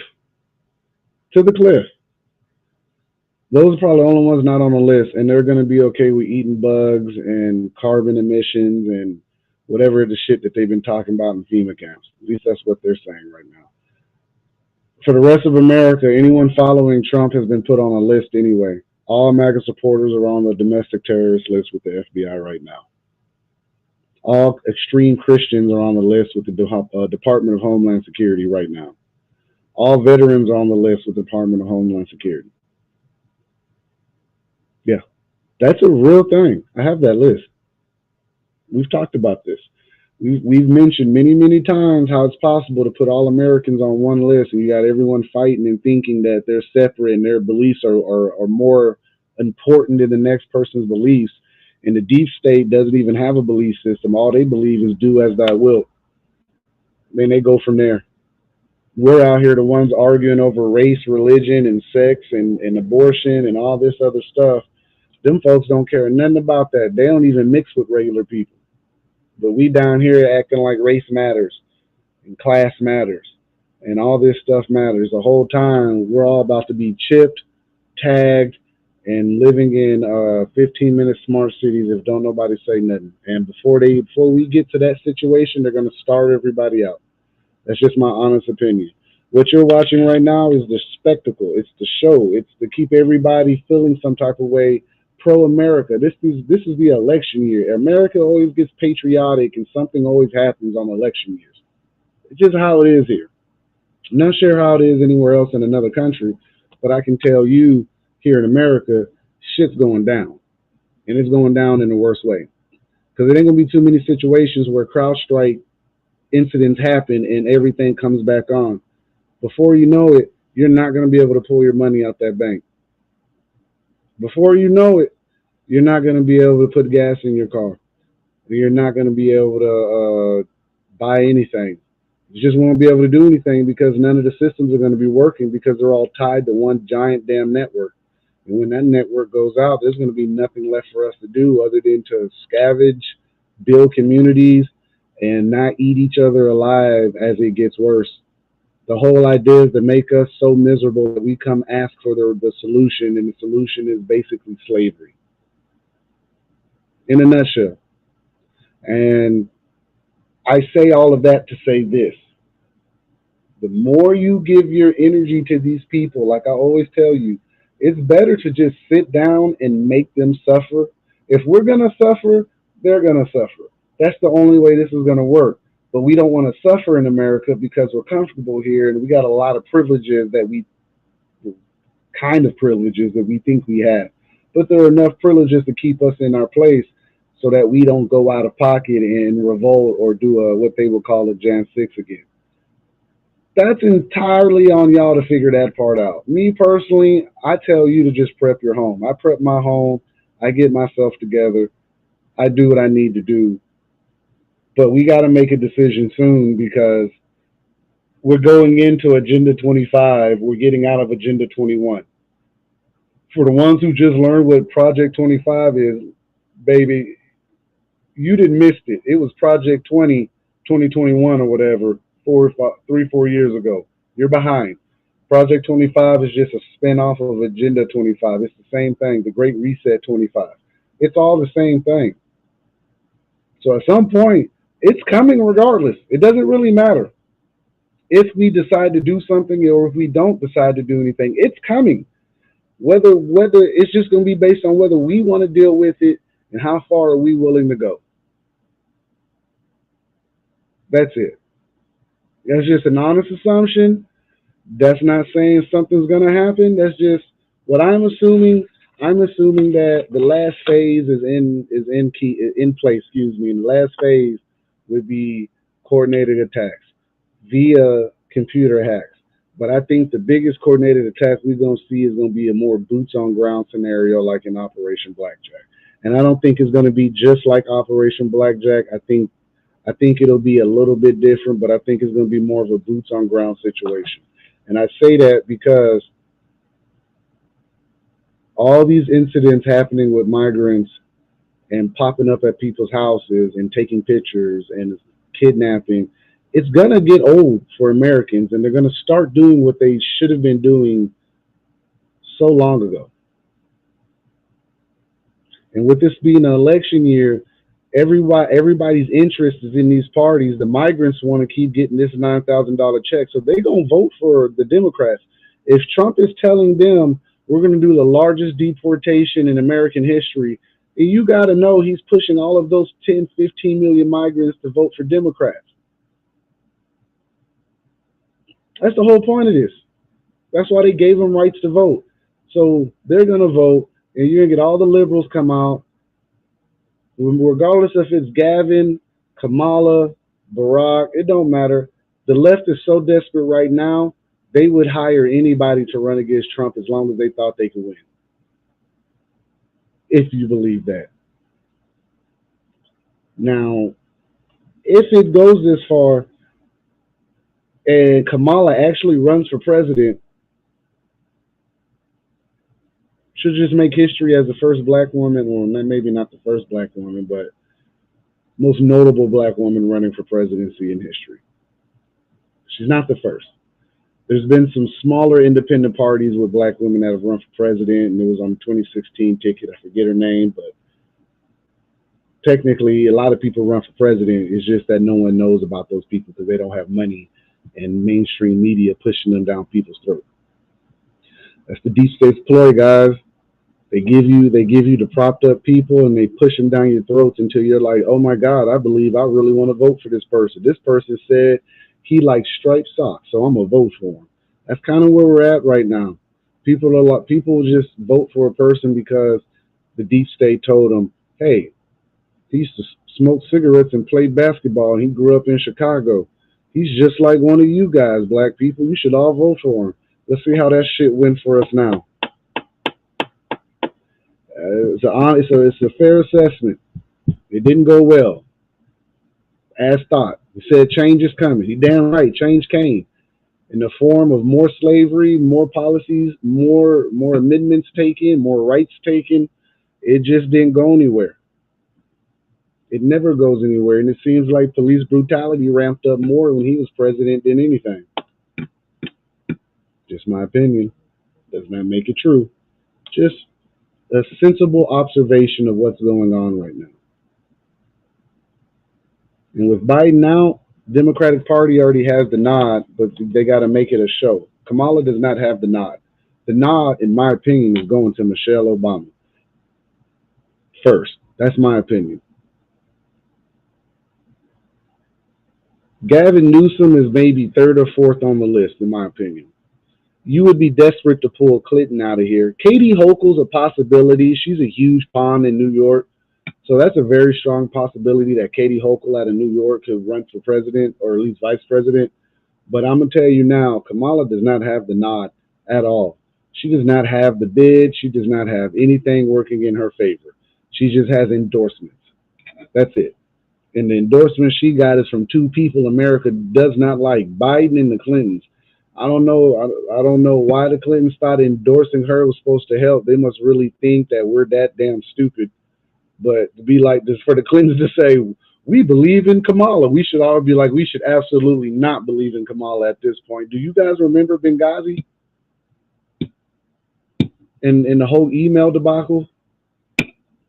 to the cliff. Those are probably the only ones not on the list, and they're going to be okay with eating bugs and carbon emissions and whatever the shit that they've been talking about in FEMA camps. At least that's what they're saying right now. For the rest of America, anyone following Trump has been put on a list anyway. All MAGA supporters are on the domestic terrorist list with the FBI right now. All extreme Christians are on the list with the Department of Homeland Security right now. All veterans are on the list with the Department of Homeland Security. Yeah, that's a real thing. I have that list. We've talked about this. We've mentioned many, many times how it's possible to put all Americans on one list, and you got everyone fighting and thinking that they're separate and their beliefs are more important than the next person's beliefs. And the deep state doesn't even have a belief system. All they believe is do as thou wilt. Then they go from there. We're out here the ones arguing over race, religion, and sex and abortion and all this other stuff. Them folks don't care nothing about that. They don't even mix with regular people. But we down here acting like race matters and class matters and all this stuff matters. The whole time we're all about to be chipped, tagged, and living in 15-minute smart cities if don't nobody say nothing. And before we get to that situation, they're gonna starve everybody out. That's just my honest opinion. What you're watching right now is the spectacle. It's the show. It's to keep everybody feeling some type of way pro-America. This is the election year. America always gets patriotic, and something always happens on election years. It's just how it is here. I'm not sure how it is anywhere else in another country, but I can tell you here in America, shit's going down, and it's going down in the worst way. Because it ain't gonna be too many situations where CrowdStrike incidents happen and everything comes back on. Before you know it, you're not going to be able to pull your money out that bank. Before you know it, you're not going to be able to put gas in your car. You're not going to be able to buy anything. You just won't be able to do anything because none of the systems are going to be working because they're all tied to one giant damn network. And when that network goes out, there's going to be nothing left for us to do other than to scavenge, build communities, and not eat each other alive as it gets worse. The whole idea is to make us so miserable that we come ask for the solution, and the solution is basically slavery. In a nutshell. And I say all of that to say this. The more you give your energy to these people, like I always tell you, it's better to just sit down and make them suffer. If we're going to suffer, they're going to suffer. That's the only way this is going to work. But we don't want to suffer in America because we're comfortable here and we got a lot of privileges that we think we have. But there are enough privileges to keep us in our place so that we don't go out of pocket and revolt or do what they would call a Jan 6 again. That's entirely on y'all to figure that part out. Me personally, I tell you to just prep your home. I prep my home. I get myself together. I do what I need to do. But we got to make a decision soon because we're going into Agenda 25. We're getting out of Agenda 21. For the ones who just learned what Project 25 is, baby, you didn't miss it. It was Project 2021 or whatever, 4 years ago. You're behind. Project 25 is just a spin-off of Agenda 25. It's the same thing, the Great Reset 25. It's all the same thing. So at some point, it's coming regardless. It doesn't really matter if we decide to do something or if we don't decide to do anything. It's coming. Whether it's just going to be based on whether we want to deal with it and how far are we willing to go. That's it. That's just an honest assumption. That's not saying something's going to happen. That's just what I'm assuming. I'm assuming that the last phase is in place. And the last phase would be coordinated attacks via computer hacks. But I think the biggest coordinated attack we're going to see is going to be a more boots on ground scenario like in Operation Blackjack. And I don't think it's going to be just like Operation Blackjack. I think it'll be a little bit different, but I think it's going to be more of a boots on ground situation. And I say that because all these incidents happening with migrants and popping up at people's houses and taking pictures and kidnapping, it's gonna get old for Americans, and they're gonna start doing what they should have been doing so long ago. And with this being an election year, everybody's interest is in these parties. The migrants want to keep getting this $9,000 check, so they're gonna vote for the Democrats. If Trump is telling them we're gonna do the largest deportation in American history, you got to know he's pushing all of those 10, 15 million migrants to vote for Democrats. That's the whole point of this. That's why they gave them rights to vote. So they're gonna vote, and you're gonna get all the liberals come out, regardless if it's Gavin, Kamala, Barack, it don't matter. The left is so desperate right now, they would hire anybody to run against Trump as long as they thought they could win. If you believe that. Now, if it goes this far and Kamala actually runs for president, she'll just make history as the first black woman, or maybe not the first black woman, but most notable black woman running for presidency in history. She's not the first. There's been some smaller independent parties with black women that have run for president, and it was on the 2016 ticket. I forget her name, but technically, a lot of people run for president. It's just that no one knows about those people because they don't have money and mainstream media pushing them down people's throats. That's the deep state's ploy, guys. They give you the propped up people, and they push them down your throats until you're like, oh my God, I believe I really want to vote for this person. This person said he likes striped socks, so I'm gonna vote for him. That's kind of where we're at right now. People just vote for a person because the deep state told them, hey, he used to smoke cigarettes and play basketball, and he grew up in Chicago. He's just like one of you guys, black people. You should all vote for him. Let's see how that shit went for us now. It's a fair assessment. It didn't go well, as thought. He said change is coming. He damn right, change came in the form of more slavery, more policies, more amendments taken, more rights taken. It just didn't go anywhere. It never goes anywhere, and it seems like police brutality ramped up more when he was president than anything. Just my opinion. Does not make it true. Just a sensible observation of what's going on right now. And with Biden out, Democratic Party already has the nod, but they got to make it a show. Kamala does not have the nod. The nod, in my opinion, is going to Michelle Obama first. That's my opinion. Gavin Newsom is maybe third or fourth on the list, in my opinion. You would be desperate to pull Clinton out of here. Katie Hochul's a possibility. She's a huge pawn in New York. So that's a very strong possibility that Katie Hochul out of New York could run for president or at least vice president. But I'm going to tell you now, Kamala does not have the nod at all. She does not have the bid. She does not have anything working in her favor. She just has endorsements. That's it. And the endorsement she got is from two people America does not like, Biden and the Clintons. I don't know why the Clintons thought endorsing her was supposed to help. They must really think that we're that damn stupid. But to be like this, for the Clintons to say, we believe in Kamala, we should all be like, we should absolutely not believe in Kamala at this point. Do you guys remember Benghazi? And the whole email debacle?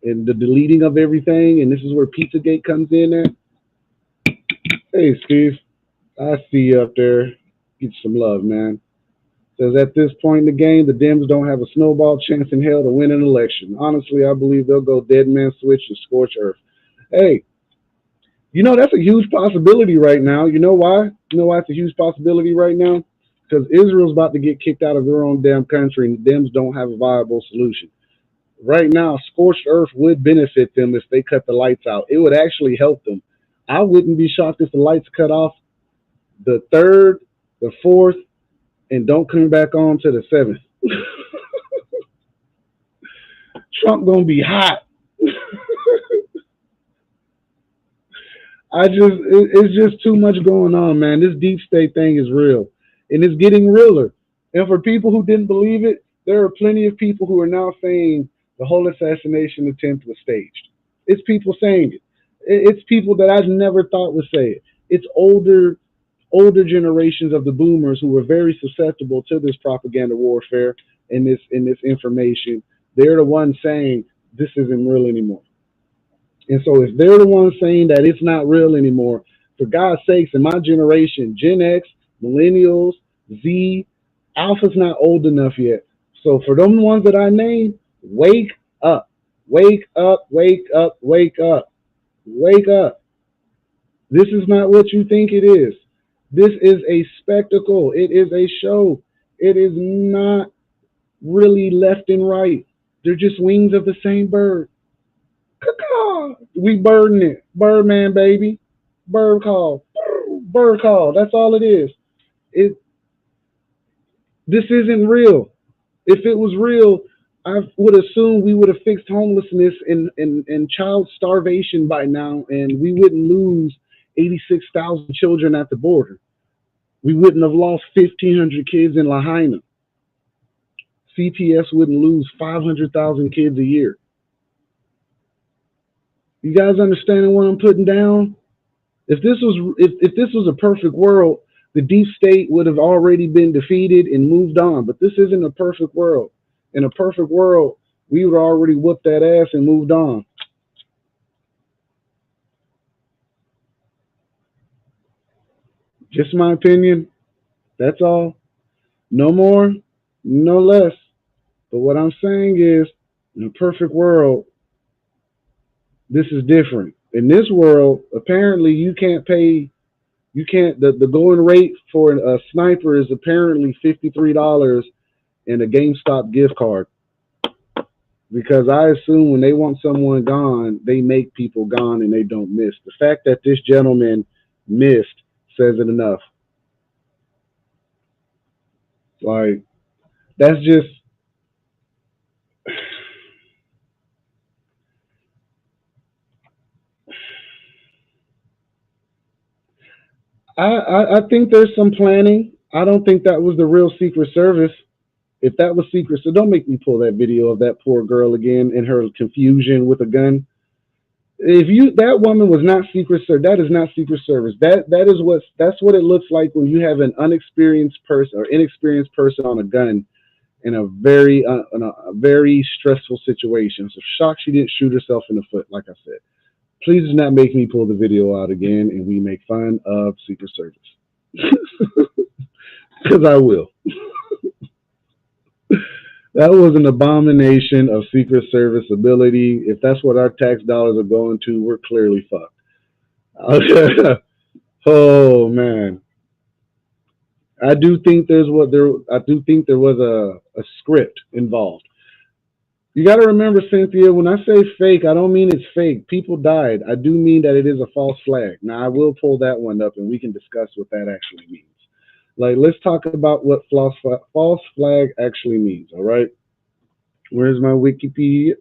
And the deleting of everything? And this is where Pizzagate comes in at? Hey, Steve. I see you up there. Get some love, man. Says at this point in the game, the Dems don't have a snowball chance in hell to win an election. Honestly, I believe they'll go dead man switch and scorch earth. Hey, that's a huge possibility right now. You know why? You know why it's a huge possibility right now? Because Israel's about to get kicked out of their own damn country, and the Dems don't have a viable solution. Right now, scorched earth would benefit them if they cut the lights out. It would actually help them. I wouldn't be shocked if the lights cut off the 3rd, the 4th, and don't come back on to the 7th. Trump gonna be hot. It's just too much going on, man. This deep state thing is real, and it's getting realer. And for people who didn't believe it, there are plenty of people who are now saying the whole assassination attempt was staged. It's people saying it. It's people that I never thought would say it. it's older generations of the boomers who were very susceptible to this propaganda warfare and this information. They're the ones saying this isn't real anymore. And so if they're the ones saying that it's not real anymore, for God's sakes, in my generation, Gen X, millennials, Z, Alpha's not old enough yet. So for them ones that I named, wake up. Wake up, wake up, wake up, wake up. This is not what you think it is. This is a spectacle. It is a show. It is not really left and right. They're just wings of the same bird. Caw. We birding it. Birdman, baby. Bird call. Bird call. That's all it is. It. This isn't real. If it was real, I would assume we would have fixed homelessness and child starvation by now, and we wouldn't lose 86,000 children at the border. We wouldn't have lost 1,500 kids in Lahaina. CPS wouldn't lose 500,000 kids a year. You guys understanding what I'm putting down? If this was a perfect world, the deep state would have already been defeated and moved on. But this isn't a perfect world. In a perfect world, we would already whooped that ass and moved on. Just my opinion. That's all. No more, no less. But what I'm saying is, in a perfect world, this is different. In this world, apparently the going rate for a sniper is apparently $53 and a GameStop gift card. Because I assume when they want someone gone, they make people gone and they don't miss. The fact that this gentleman missed says it enough. Like, that's just, I think there's some planning. I don't think that was the real Secret Service. If that was Secret, so don't make me pull that video of that poor girl again in her confusion with a gun. If you that woman was not Secret Service, that is not Secret Service. That's what it looks like when you have an unexperienced person or inexperienced person on a gun in a very stressful situation. So shocked she didn't shoot herself in the foot, like I said. Please do not make me pull the video out again and we make fun of Secret Service. Because I will. That was an abomination of Secret Service ability. If that's what our tax dollars are going to, we're clearly fucked. Oh man. I do think there was a script involved. You got to remember, Cynthia, when I say fake, I don't mean it's fake. People died. I do mean that it is a false flag. Now, I will pull that one up and we can discuss what that actually means. Like, let's talk about what false flag actually means, all right? Where's my Wikipedia?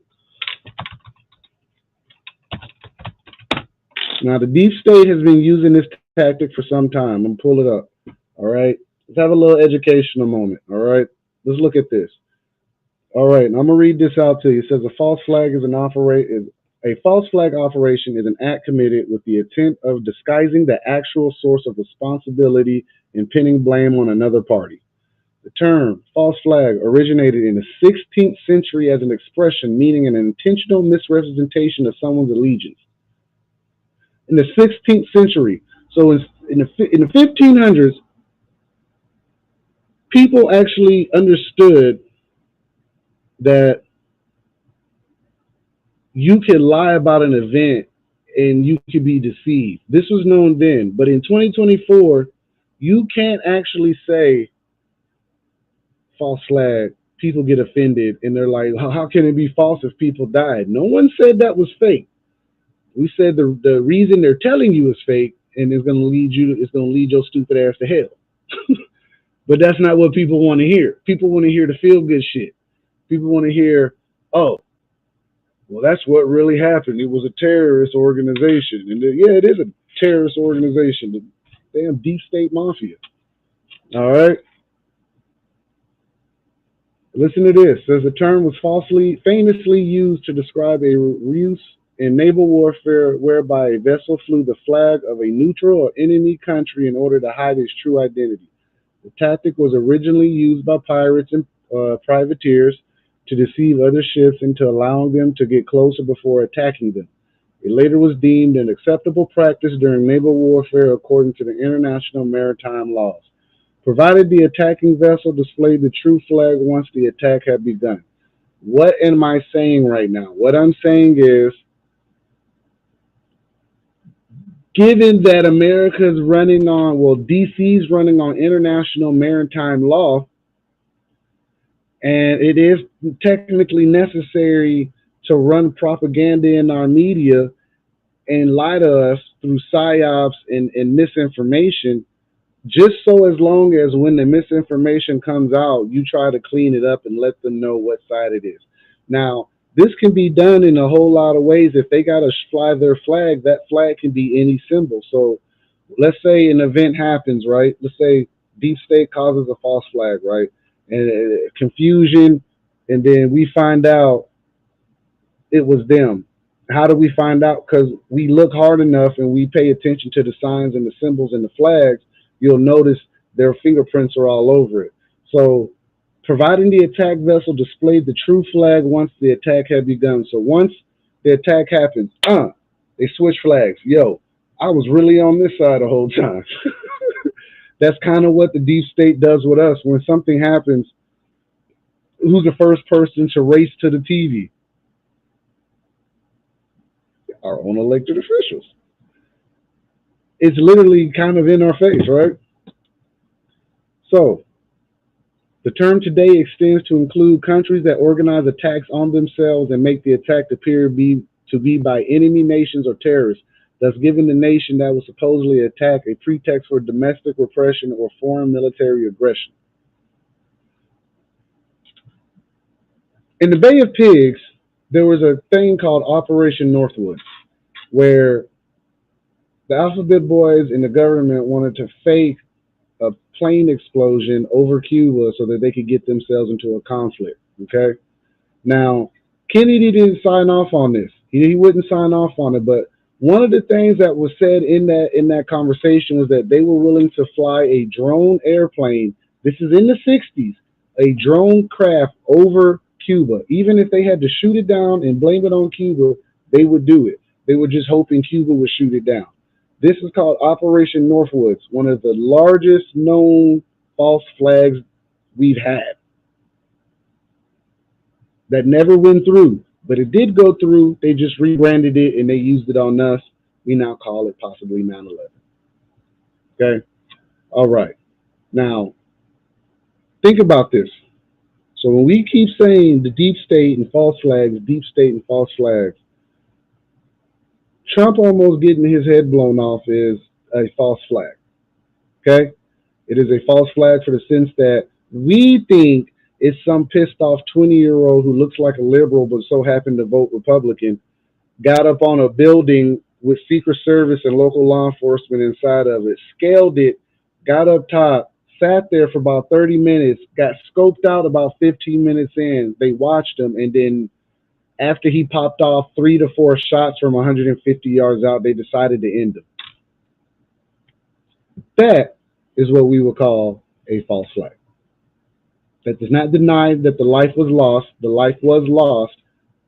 Now, the deep state has been using this tactic for some time. I'm going to pull it up, all right? Let's have a little educational moment, all right? Let's look at this. All right, and I'm gonna read this out to you. It says a false flag a false flag operation is an act committed with the intent of disguising the actual source of responsibility and pinning blame on another party. The term false flag originated in the 16th century as an expression meaning an intentional misrepresentation of someone's allegiance. In the 16th century, so in the 1500s, people actually understood that you could lie about an event and you could be deceived. This was known then, but in 2024, you can't actually say false flag. People get offended and they're like, how can it be false if people died? No one said that was fake. We said the reason they're telling you is fake and it's going to lead your stupid ass to hell. But that's not what people want to hear. People want to hear the feel good shit. People want to hear, oh, well, that's what really happened. It was a terrorist organization. And yeah, it is a terrorist organization. The damn deep state mafia. All right. Listen to this. It says the term was famously used to describe a ruse in naval warfare whereby a vessel flew the flag of a neutral or enemy country in order to hide its true identity. The tactic was originally used by pirates and privateers to deceive other ships into allowing them to get closer before attacking them. It later was deemed an acceptable practice during naval warfare according to the international maritime laws, provided the attacking vessel displayed the true flag once the attack had begun. What am I saying right now? What I'm saying is, given that America's running on, well, DC's running on international maritime law, and it is technically necessary to run propaganda in our media and lie to us through psyops and misinformation, just so as long as when the misinformation comes out, you try to clean it up and let them know what side it is. Now, this can be done in a whole lot of ways. If they got to fly their flag, that flag can be any symbol. So let's say an event happens, right? Let's say deep state causes a false flag, right? And confusion, and then we find out it was them. How do we find out? Because we look hard enough and we pay attention to the signs and the symbols and the flags, you'll notice their fingerprints are all over it. So, providing the attack vessel displayed the true flag once the attack had begun. So, once the attack happens, they switch flags. Yo, I was really on this side the whole time. That's kind of what the deep state does with us. When something happens, who's the first person to race to the TV? Our own elected officials. It's literally kind of in our face, right? So, the term today extends to include countries that organize attacks on themselves and make the attack appear to be by enemy nations or terrorists, thus giving the nation that was supposedly attacked a pretext for domestic repression or foreign military aggression. In the Bay of Pigs, there was a thing called Operation Northwood, where the Alphabet Boys and the government wanted to fake a plane explosion over Cuba so that they could get themselves into a conflict. Okay. Now, Kennedy didn't sign off on this. He wouldn't sign off on it. But one of the things that was said in that conversation was that they were willing to fly a drone airplane. This is in the 60s, a drone craft over Cuba. Even if they had to shoot it down and blame it on Cuba, they would do it. They were just hoping Cuba would shoot it down. This is called Operation Northwoods, one of the largest known false flags we've had. That never went through, but it did go through. They just rebranded it and they used it on us. We now call it possibly 9/11. Okay? All right. Now, think about this. So when we keep saying the deep state and false flags, deep state and false flags, Trump almost getting his head blown off is a false flag. Okay? It is a false flag for the sense that we think it's some pissed off 20-year-old who looks like a liberal but so happened to vote Republican, got up on a building with Secret Service and local law enforcement inside of it, scaled it, got up top, sat there for about 30 minutes, got scoped out about 15 minutes in. They watched him, and then after he popped off 3 to 4 shots from 150 yards out, they decided to end him. That is what we would call a false flag. That does not deny that the life was lost. The life was lost,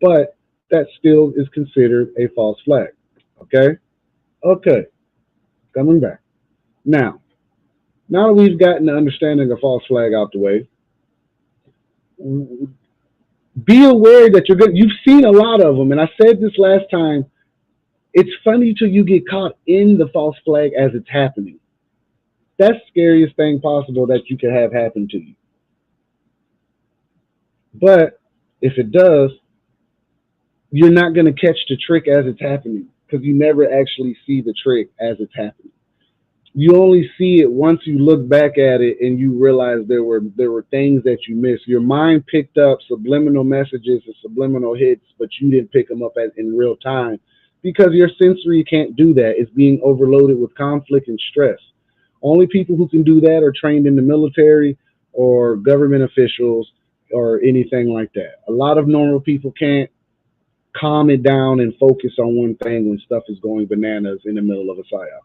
but that still is considered a false flag. Okay? Okay. Coming back. Now that we've gotten the understanding of false flag out the way, be aware that you've seen a lot of them. And I said this last time, it's funny till you get caught in the false flag as it's happening. That's the scariest thing possible that you can have happen to you. But if it does, you're not going to catch the trick as it's happening because you never actually see the trick as it's happening. You only see it once you look back at it and you realize there were things that you missed. Your mind picked up subliminal messages and subliminal hits, but you didn't pick them up in real time because your sensory can't do that. It's being overloaded with conflict and stress. Only people who can do that are trained in the military or government officials or anything like that. A lot of normal people can't. calm it down and focus on one thing when stuff is going bananas in the middle of a psyop.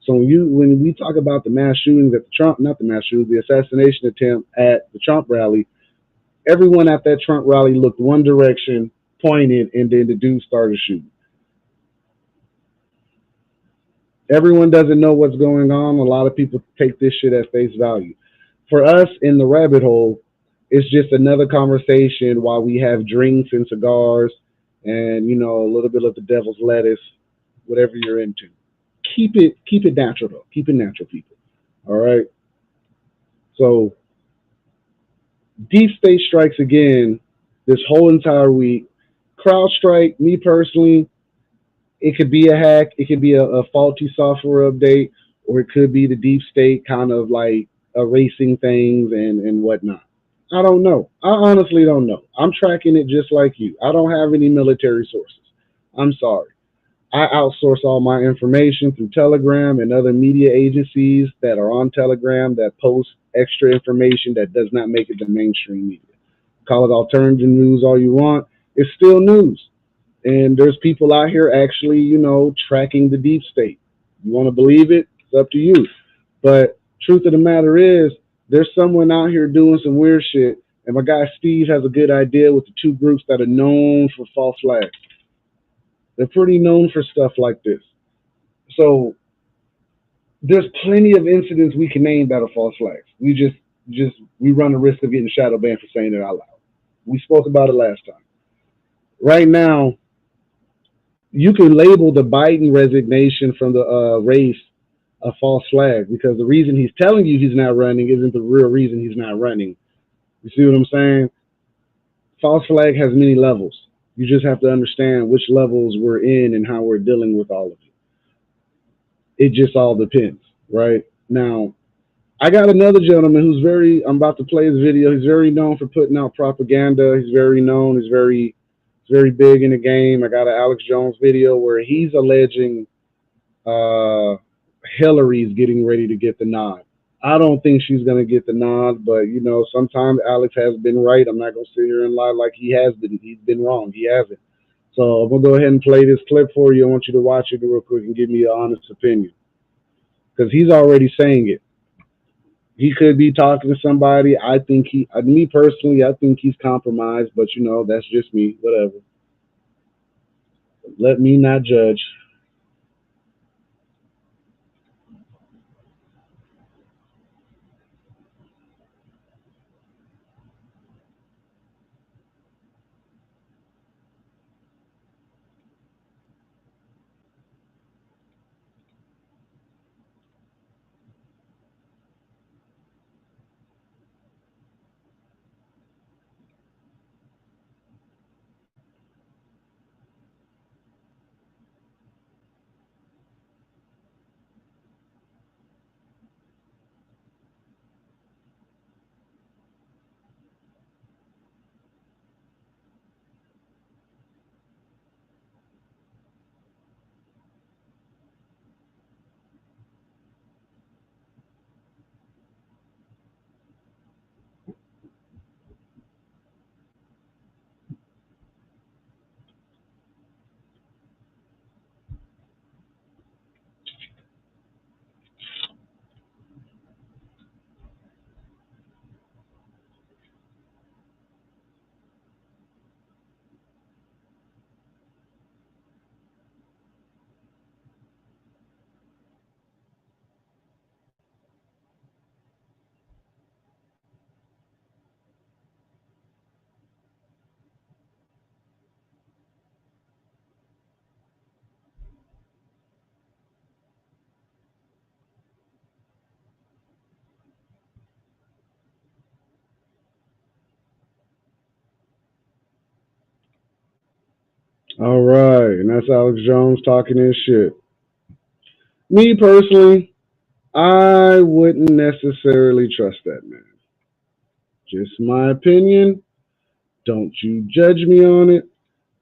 So when we talk about the mass shootings at the Trump, not the mass shootings, the assassination attempt at the Trump rally, everyone at that Trump rally looked one direction, pointed, and then the dude started shooting. Everyone doesn't know what's going on. A lot of people take this shit at face value. For us in the rabbit hole, it's just another conversation while we have drinks and cigars and a little bit of the devil's lettuce, whatever you're into. Keep it natural though. Keep it natural, people. All right. So deep state strikes again this whole entire week. CrowdStrike, me personally, it could be a hack, it could be a faulty software update, or it could be the deep state kind of like erasing things and whatnot. I don't know. I honestly don't know. I'm tracking it just like you. I don't have any military sources. I'm sorry. I outsource all my information through Telegram and other media agencies that are on Telegram that post extra information that does not make it to mainstream media. Call it alternative news all you want. It's still news. And there's people out here actually, tracking the deep state. You want to believe it? It's up to you. But truth of the matter is, there's someone out here doing some weird shit. And my guy Steve has a good idea with the two groups that are known for false flags. They're pretty known for stuff like this. So there's plenty of incidents we can name that are false flags. We run the risk of getting shadow banned for saying it out loud. We spoke about it last time. Right now, you can label the Biden resignation from the race a false flag because the reason he's telling you he's not running isn't the real reason he's not running. You see what I'm saying? False flag has many levels. You just have to understand which levels we're in and how we're dealing with all of it. It just all depends, right? Now, I got another gentleman I'm about to play his video. He's very known for putting out propaganda. He's very known. He's very big in the game. I got an Alex Jones video where he's alleging Hillary's getting ready to get the nod. I don't think she's going to get the nod, but sometimes Alex has been right. I'm not going to sit here and lie like he has been. He's been wrong. He hasn't. So I'm going to go ahead and play this clip for you. I want you to watch it real quick and give me your honest opinion because he's already saying it. He could be talking to somebody. Me personally, I think he's compromised, but that's just me. Whatever. Let me not judge. All right, and that's Alex Jones talking his shit. Me personally, I wouldn't necessarily trust that man. Just my opinion. Don't you judge me on it.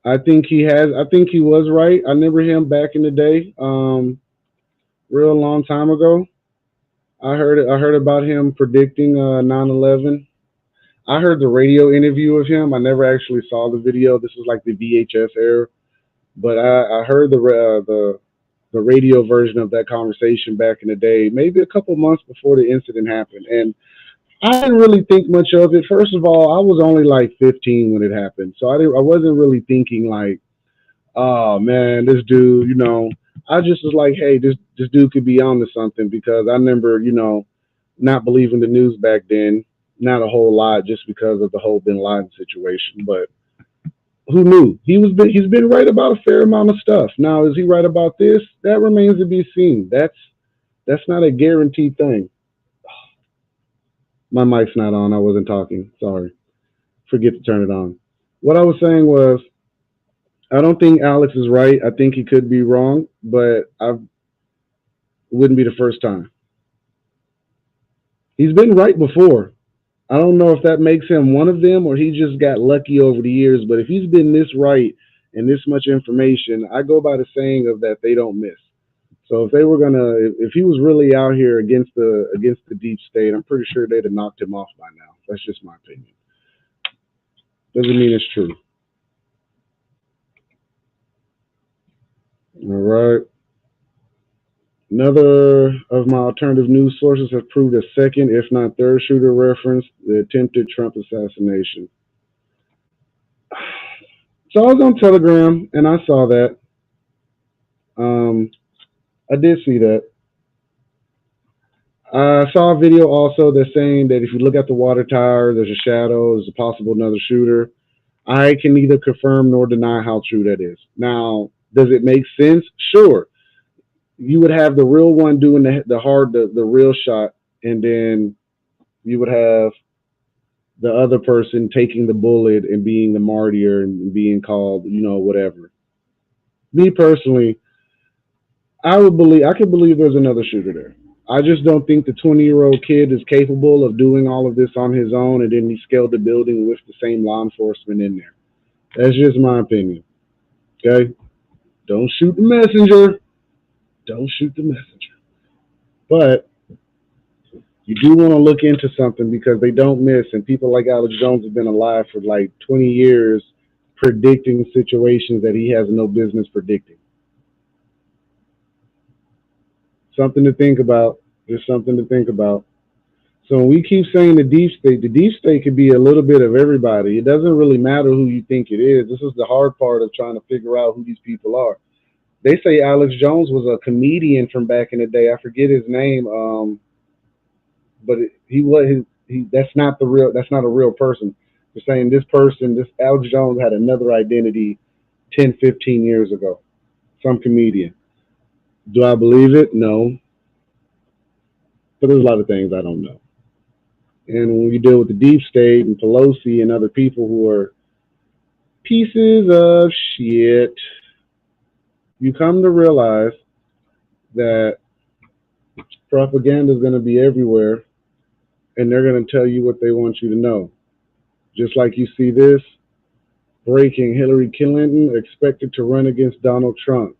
I think he was right. I remember him back in the day, real long time ago. I heard about him predicting 9/11. I heard the radio interview of him. I never actually saw the video. This was like the VHS era. But I heard the radio version of that conversation back in the day, maybe a couple months before the incident happened, and I didn't really think much of it. First of all, I was only like 15 when it happened, so I wasn't really thinking like, oh man, this dude, I just was like, hey, this dude could be on to something because I remember, not believing the news back then, not a whole lot, just because of the whole Bin Laden situation. But who knew? He's been right about a fair amount of stuff. Now, is he right about this? That remains to be seen. That's not a guaranteed thing. My mic's not on. I wasn't talking. Sorry. Forget to turn it on. What I was saying was, I don't think Alex is right. I think he could be wrong, but I wouldn't be the first time. He's been right before. I don't know if that makes him one of them or he just got lucky over the years, but if he's been this right and this much information, I go by the saying of that they don't miss. So if they were gonna, if he was really out here against the deep state, I'm pretty sure they'd have knocked him off by now. That's just my opinion. Doesn't mean it's true. All right. Another of my alternative news sources have proved a second, if not third, shooter referenced the attempted Trump assassination. So I was on Telegram and I saw that. Um, I did see that. I saw a video also that's saying that if you look at the water tower, there's a shadow, there's a possible another shooter. I can neither confirm nor deny how true that is. Now, does it make sense? Sure. You would have the real one doing the real shot, and then you would have the other person taking the bullet and being the martyr and being called, whatever. Me personally, I could believe there's another shooter there. I just don't think the 20-year-old kid is capable of doing all of this on his own, and then he scaled the building with the same law enforcement in there. That's just my opinion. Okay, don't shoot the messenger. Don't shoot the messenger. But you do want to look into something because they don't miss, and people like Alex Jones have been alive for like 20 years, predicting situations that he has no business predicting. Something to think about. Just something to think about. So when we keep saying the deep state could be a little bit of everybody. It doesn't really matter who you think it is. This is the hard part of trying to figure out who these people are. They say Alex Jones was a comedian from back in the day. I forget his name, but he was he. That's not a real person. They're saying this Alex Jones had another identity 10, 15 years ago. Some comedian. Do I believe it? No. But there's a lot of things I don't know. And when you deal with the deep state and Pelosi and other people who are pieces of shit, you come to realize that propaganda is going to be everywhere and they're going to tell you what they want you to know. Just like you see this breaking, Hillary Clinton expected to run against Donald Trump.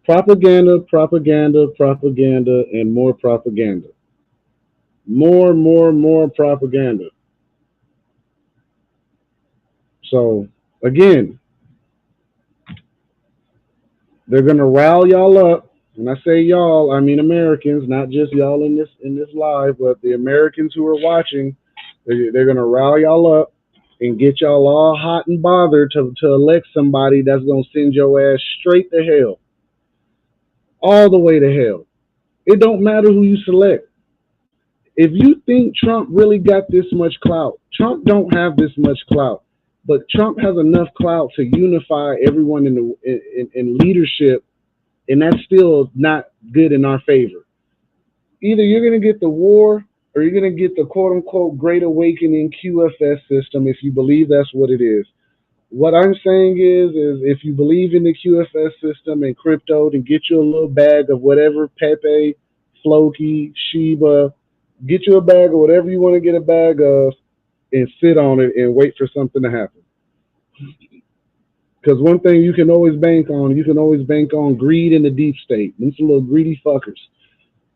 Propaganda, propaganda, propaganda, and more propaganda. More propaganda. So again, they're gonna rile y'all up. When I say y'all, I mean Americans, not just y'all in this live, but the Americans who are watching. They're gonna rile y'all up and get y'all all hot and bothered to elect somebody that's gonna send your ass straight to hell, all the way to hell. It don't matter who you select. If you think Trump really got this much clout, Trump don't have this much clout, but Trump has enough clout to unify everyone in leadership, and that's still not good in our favor. Either you're going to get the war or you're going to get the quote unquote Great Awakening QFS system if you believe that's what it is. What I'm saying is if you believe in the QFS system and crypto, then get you a little bag of whatever Pepe, Floki, Shiba, get you a bag of whatever you want to get a bag of and sit on it and wait for something to happen. Because one thing you can always bank on greed in the deep state. These little greedy fuckers.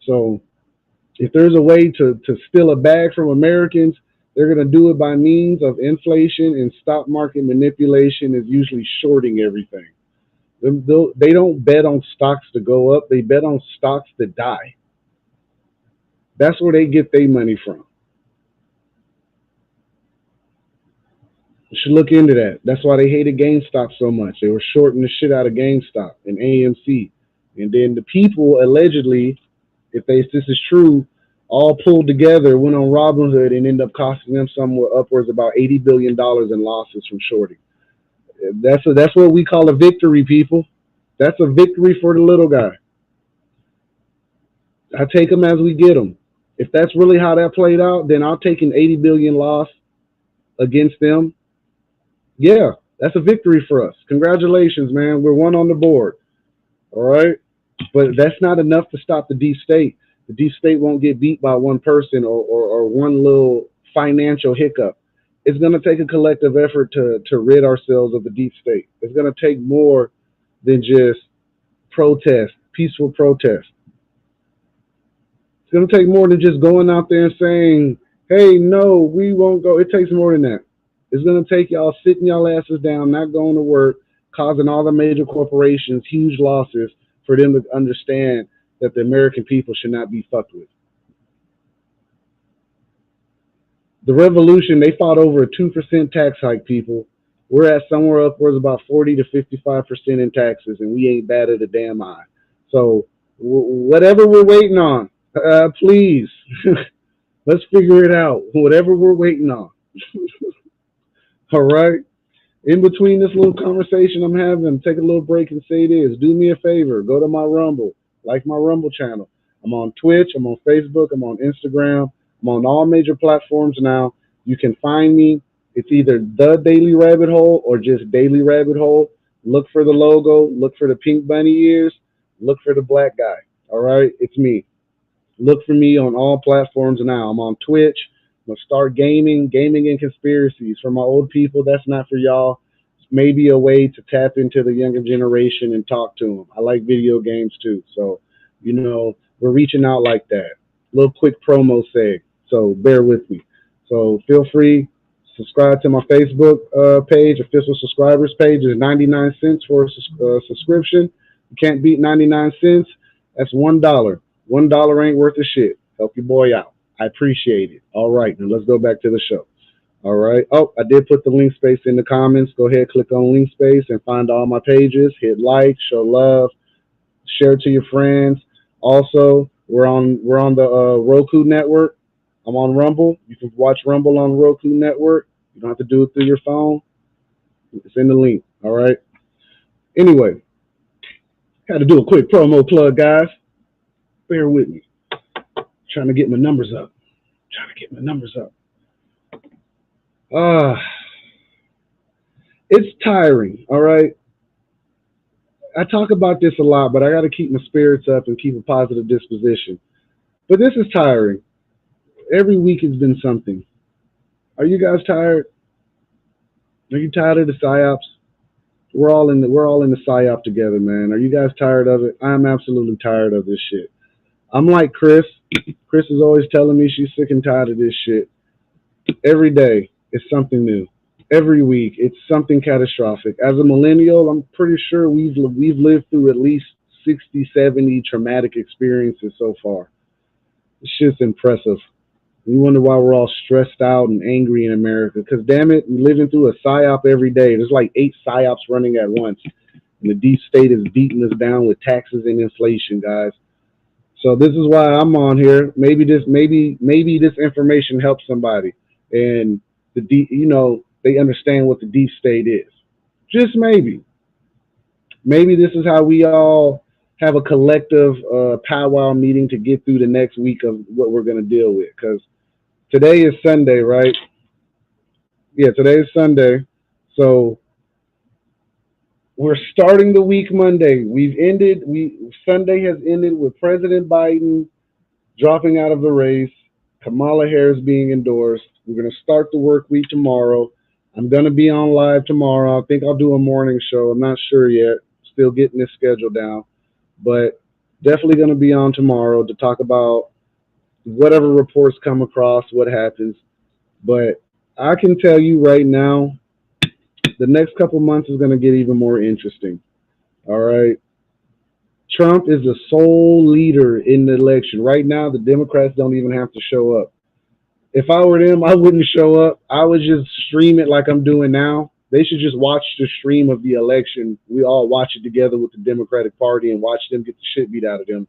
So if there's a way to steal a bag from Americans, they're going to do it by means of inflation and stock market manipulation is usually shorting everything. They don't bet on stocks to go up. They bet on stocks to die. That's where they get their money from. You should look into that. That's why they hated GameStop so much. They were shorting the shit out of GameStop and AMC. And then the people allegedly, if this is true, all pulled together, went on Robinhood and ended up costing them somewhere upwards about $80 billion in losses from shorting. That's what we call a victory, people. That's a victory for the little guy. I take them as we get them. If that's really how that played out, then I'll take an 80 billion loss against them. Yeah, that's a victory for us. Congratulations, man. We're one on the board. All right. But that's not enough to stop the deep state. The deep state won't get beat by one person or one little financial hiccup. It's going to take a collective effort to rid ourselves of the deep state. It's going to take more than just protest, peaceful protest. It's going to take more than just going out there and saying, hey, no, we won't go. It takes more than that. It's going to take y'all sitting y'all asses down, not going to work, causing all the major corporations huge losses for them to understand that the American people should not be fucked with. The revolution, they fought over a 2% tax hike, people. We're at somewhere upwards about 40 to 55% in taxes, and we ain't batted a damn eye. So whatever we're waiting on, please, let's figure it out. Whatever we're waiting on. All right? In between this little conversation I'm having, take a little break and say this. Do me a favor. Go to my Rumble. Like my Rumble channel. I'm on Twitch. I'm on Facebook. I'm on Instagram. I'm on all major platforms now. You can find me. It's either The Daily Rabbit Hole or just Daily Rabbit Hole. Look for the logo. Look for the pink bunny ears. Look for the black guy. All right? It's me. Look for me on all platforms now. I'm on Twitch. I'm going to start gaming and conspiracies. For my old people, that's not for y'all. It's maybe a way to tap into the younger generation and talk to them. I like video games too. So, we're reaching out like that. Little quick promo seg. So bear with me. So feel free. Subscribe to my Facebook page. Official subscribers page is 99 cents for a subscription. You can't beat 99 cents. That's $1. $1 ain't worth a shit. Help your boy out. I appreciate it. All right, now let's go back to the show. All right. Oh, I did put the link space in the comments. Go ahead, click on link space and find all my pages. Hit like, show love, share it to your friends. Also, we're on the Roku network. I'm on Rumble. You can watch Rumble on Roku network. You don't have to do it through your phone. It's in the link. All right. Anyway, had to do a quick promo plug, guys. Bear with me. Trying to get my numbers up. It's tiring, all right? I talk about this a lot, but I got to keep my spirits up and keep a positive disposition. But this is tiring. Every week has been something. Are you guys tired? Are you tired of the psyops? We're all in the psyop together, man. Are you guys tired of it? I'm absolutely tired of this shit. I'm like Chris. Chris is always telling me she's sick and tired of this shit. Every day, it's something new. Every week, it's something catastrophic. As a millennial, I'm pretty sure we've lived through at least 60, 70 traumatic experiences so far. It's just impressive. We wonder why we're all stressed out and angry in America. Because, damn it, we're living through a psyop every day. There's like 8 psyops running at once. And the deep state is beating us down with taxes and inflation, guys. So this is why I'm on here. Maybe this information helps somebody. And they understand what the deep state is. Just maybe. Maybe this is how we all have a collective powwow meeting to get through the next week of what we're going to deal with. Because today is Sunday, right? Yeah, today is Sunday. So we're starting the week Monday. Sunday has ended with President Biden dropping out of the race, Kamala Harris being endorsed. We're going to start the work week tomorrow. I'm going to be on live tomorrow. I think I'll do a morning show. I'm not sure yet. Still getting this schedule down. But definitely going to be on tomorrow to talk about whatever reports come across, what happens. But I can tell you right now, the next couple months is going to get even more interesting. All right. Trump is the sole leader in the election. Right now, the Democrats don't even have to show up. If I were them, I wouldn't show up. I would just stream it like I'm doing now. They should just watch the stream of the election. We all watch it together with the Democratic Party and watch them get the shit beat out of them.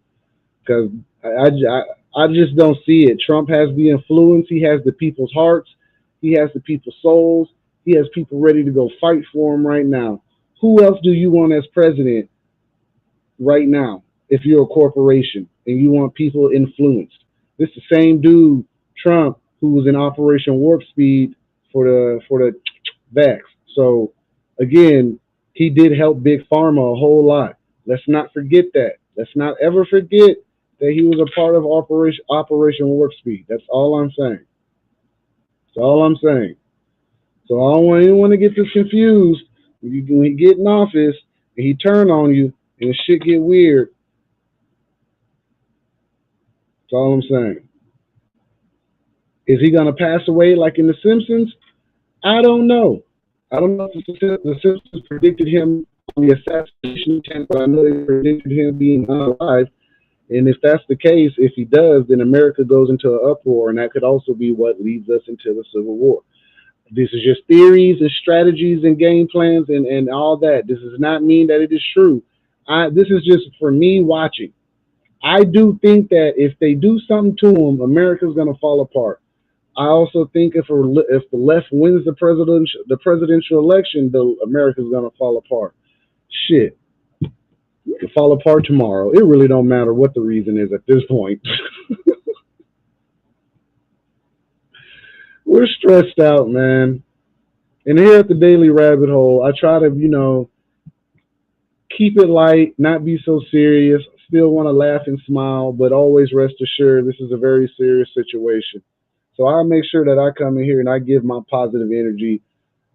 Because I just don't see it. Trump has the influence. He has the people's hearts. He has the people's souls. He has people ready to go fight for him right now. Who else do you want as president right now if you're a corporation and you want people influenced? This is the same dude, Trump, who was in Operation Warp Speed for the vax. So again, he did help Big Pharma a whole lot. Let's not forget that. Let's not ever forget that he was a part of Operation Warp Speed. That's all I'm saying. That's all I'm saying. So I don't want anyone to get this confused. When he get in office and he turn on you and shit get weird. That's all I'm saying. Is he gonna pass away like in The Simpsons? I don't know. I don't know if the Simpsons predicted him on the assassination attempt, but I know they predicted him being unalive. And if that's the case, if he does, then America goes into an uproar, and that could also be what leads us into the Civil War. This is just theories and strategies and game plans and all that. This does not mean that it is true. This is just for me watching. I do think that if they do something to him, America's going to fall apart. I also think if the left wins the presidential election, America's going to fall apart. Shit, it can fall apart tomorrow. It really don't matter what the reason is at this point. We're stressed out, man. And here at the Daily Rabbit Hole, I try to, keep it light, not be so serious. Still want to laugh and smile, but always rest assured this is a very serious situation. So I'll make sure that I come in here and I give my positive energy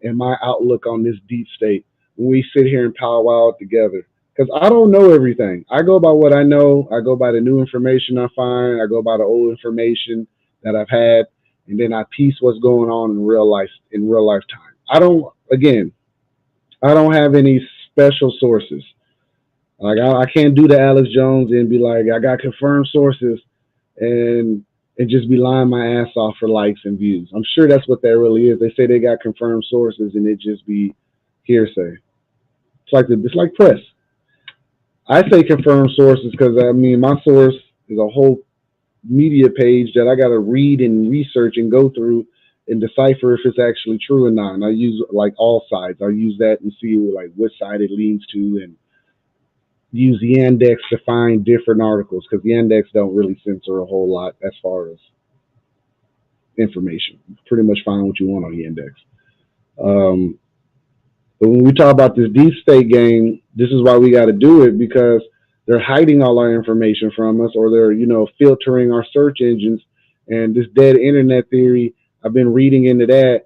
and my outlook on this deep state when we sit here and powwow together. Because I don't know everything. I go by what I know. I go by the new information I find. I go by the old information that I've had, and then I piece what's going on in real lifetime. I don't have any special sources. Like I can't do the Alex Jones and be like, I got confirmed sources and just be lying my ass off for likes and views. I'm sure that's what that really is. They say they got confirmed sources and it just be hearsay. It's like press. I say confirmed sources because my source is a whole media page that I got to read and research and go through and decipher if it's actually true or not. And I use like all sides. I use that and see like what side it leans to and use the index to find different articles because the index don't really censor a whole lot as far as information. Pretty much find what you want on the index. But when we talk about this deep state game, this is why we got to do it because they're hiding all our information from us or they're, filtering our search engines. And this dead internet theory, I've been reading into that.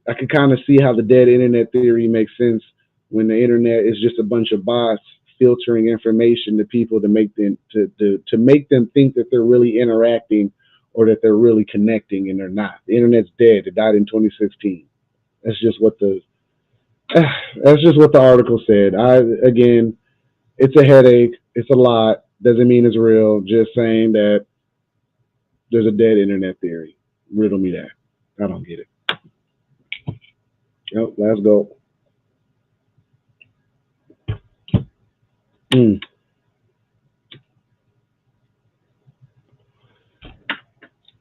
I can kind of see how the dead internet theory makes sense when the internet is just a bunch of bots filtering information to people to make them to make them think that they're really interacting or that they're really connecting and they're not. The internet's dead. It died in 2016. That's just what the article said. Again, it's a headache. It's a lot. Doesn't mean it's real. Just saying that there's a dead internet theory. Riddle me that. I don't get it. Yep, let's go.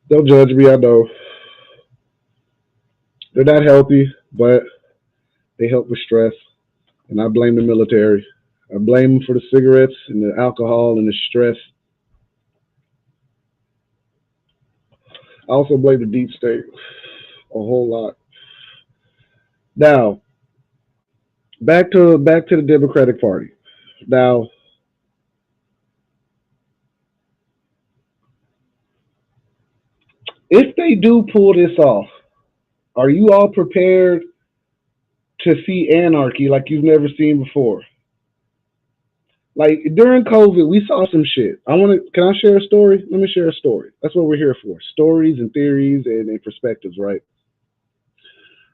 Don't judge me, I know. They're not healthy, but they help with stress. And I blame the military. I blame them for the cigarettes and the alcohol and the stress. I also blame the deep state a whole lot. Now, back to the Democratic Party. Now, if they do pull this off, are you all prepared to see anarchy like you've never seen before? Like during COVID, we saw some shit. Can I share a story? Let me share a story. That's what we're here for. Stories and theories and perspectives, right?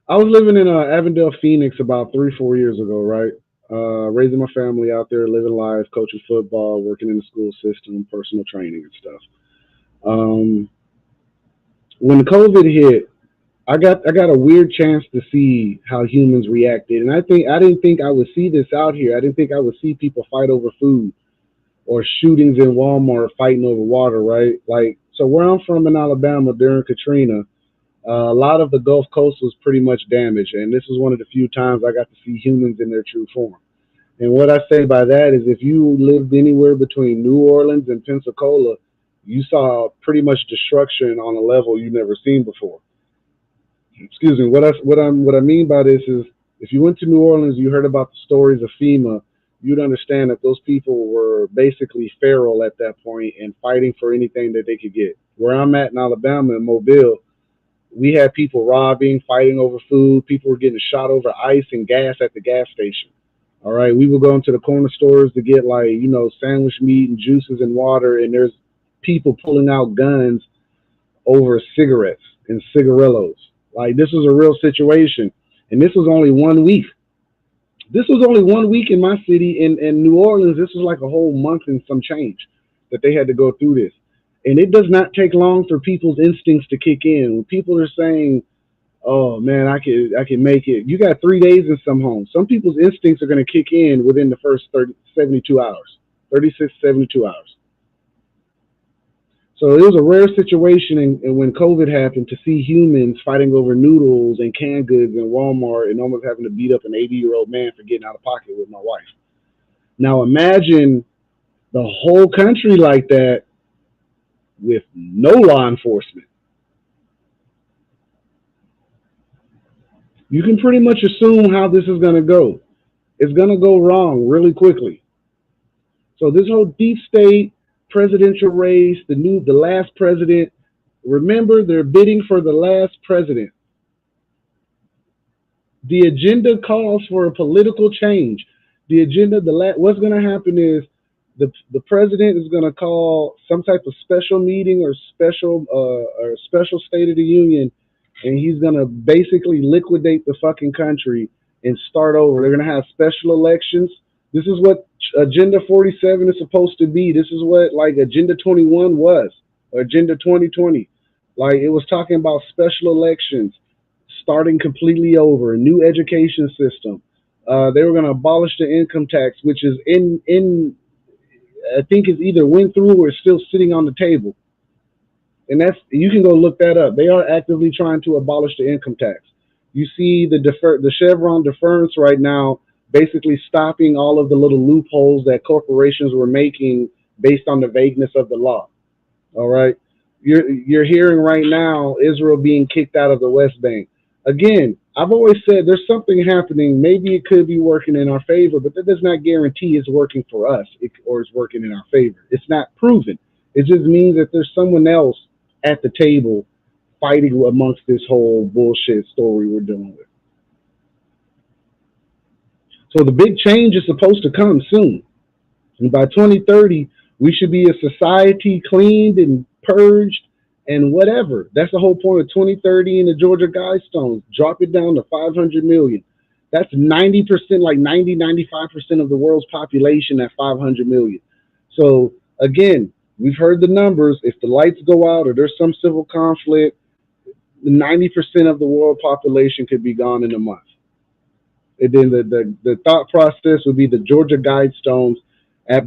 I was living in Avondale, Phoenix about 3-4 years ago, right? raising my family out there, living life, coaching football, working in the school system, personal training and stuff. Um, when COVID hit, I got a weird chance to see how humans reacted, and I didn't think I would see this out here. I didn't think I would see people fight over food or shootings in Walmart fighting over water, right? Like, so where I'm from in Alabama during Katrina, a lot of the Gulf Coast was pretty much damaged, and this was one of the few times I got to see humans in their true form. And what I say by that is, if you lived anywhere between New Orleans and Pensacola, you saw pretty much destruction on a level you've never seen before. Excuse me. What I mean by this is, if you went to New Orleans, you heard about the stories of FEMA. You'd understand that those people were basically feral at that point and fighting for anything that they could get. Where I'm at in Alabama, in Mobile, we had people robbing, fighting over food. People were getting shot over ice and gas at the gas station. All right, we would go into the corner stores to get, like, sandwich meat and juices and water, and there's people pulling out guns over cigarettes and cigarillos. Like, this was a real situation, and this was only 1 week. This was only 1 week in my city. In New Orleans, this was like a whole month and some change that they had to go through this. And it does not take long for people's instincts to kick in. When people are saying, "Oh man, I can make it," you got 3 days in some homes. Some people's instincts are going to kick in within the first 72 hours, 36, 72 hours. So it was a rare situation, and when COVID happened, to see humans fighting over noodles and canned goods in Walmart and almost having to beat up an 80-year-old man for getting out of pocket with my wife. Now imagine the whole country like that with no law enforcement. You can pretty much assume how this is going to go. It's going to go wrong really quickly. So this whole deep state presidential race, the last president, remember, they're bidding for the last president. The agenda calls for a political change. The agenda, what's going to happen is the president is going to call some type of special meeting or special State of the Union, and he's going to basically liquidate the fucking country and start over. They're going to have special elections. This is what Agenda 47 is supposed to be. This is what, like, Agenda 21 was, or Agenda 2020. Like, it was talking about special elections, starting completely over, a new education system. They were going to abolish the income tax, which is I think it's either went through or is still sitting on the table. And you can go look that up. They are actively trying to abolish the income tax. You see the Chevron deference right now, basically stopping all of the little loopholes that corporations were making based on the vagueness of the law. All right. You're hearing right now Israel being kicked out of the West Bank. Again, I've always said there's something happening. Maybe it could be working in our favor, but that does not guarantee it's working for us or it's working in our favor. It's not proven. It just means that there's someone else at the table fighting amongst this whole bullshit story we're dealing with. So the big change is supposed to come soon. And by 2030, we should be a society cleaned and purged and whatever. That's the whole point of 2030 and the Georgia Guidestones. Drop it down to 500 million. That's 90%, like 95% of the world's population at 500 million. So again, we've heard the numbers. If the lights go out or there's some civil conflict, 90% of the world population could be gone in a month. And then the thought process would be the Georgia Guidestones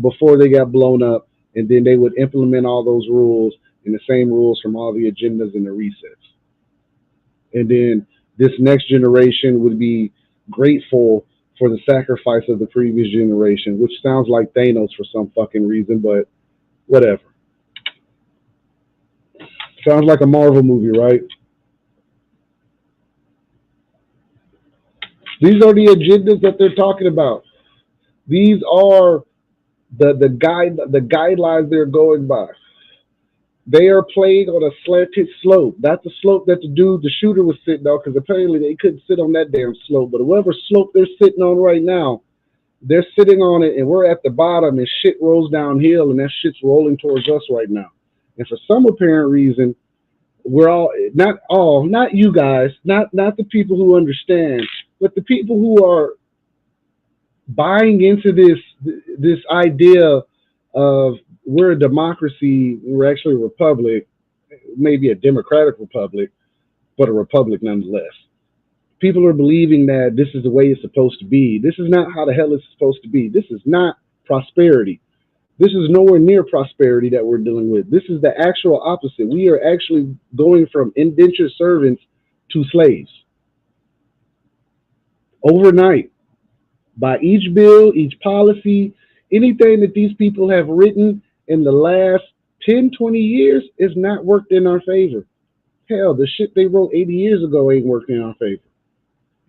before they got blown up, and then they would implement all those rules and the same rules from all the agendas and the resets. And then this next generation would be grateful for the sacrifice of the previous generation, which sounds like Thanos for some fucking reason, but whatever. Sounds like a Marvel movie, right? These are the agendas that they're talking about. These are the guidelines they're going by. They are playing on a slanted slope. That's the slope that the shooter was sitting on, because apparently they couldn't sit on that damn slope. But whatever slope they're sitting on right now, they're sitting on it, and we're at the bottom, and shit rolls downhill, and that shit's rolling towards us right now. And for some apparent reason, we're not you guys, not the people who understand, but the people who are buying into this idea of we're a democracy, we're actually a republic, maybe a democratic republic, but a republic nonetheless. People are believing that this is the way it's supposed to be. This is not how the hell it's supposed to be. This is not prosperity. This is nowhere near prosperity that we're dealing with. This is the actual opposite. We are actually going from indentured servants to slaves overnight by each bill, each policy, anything that these people have written in the last 10, 20 years is not worked in our favor. Hell, the shit they wrote 80 years ago ain't working in our favor.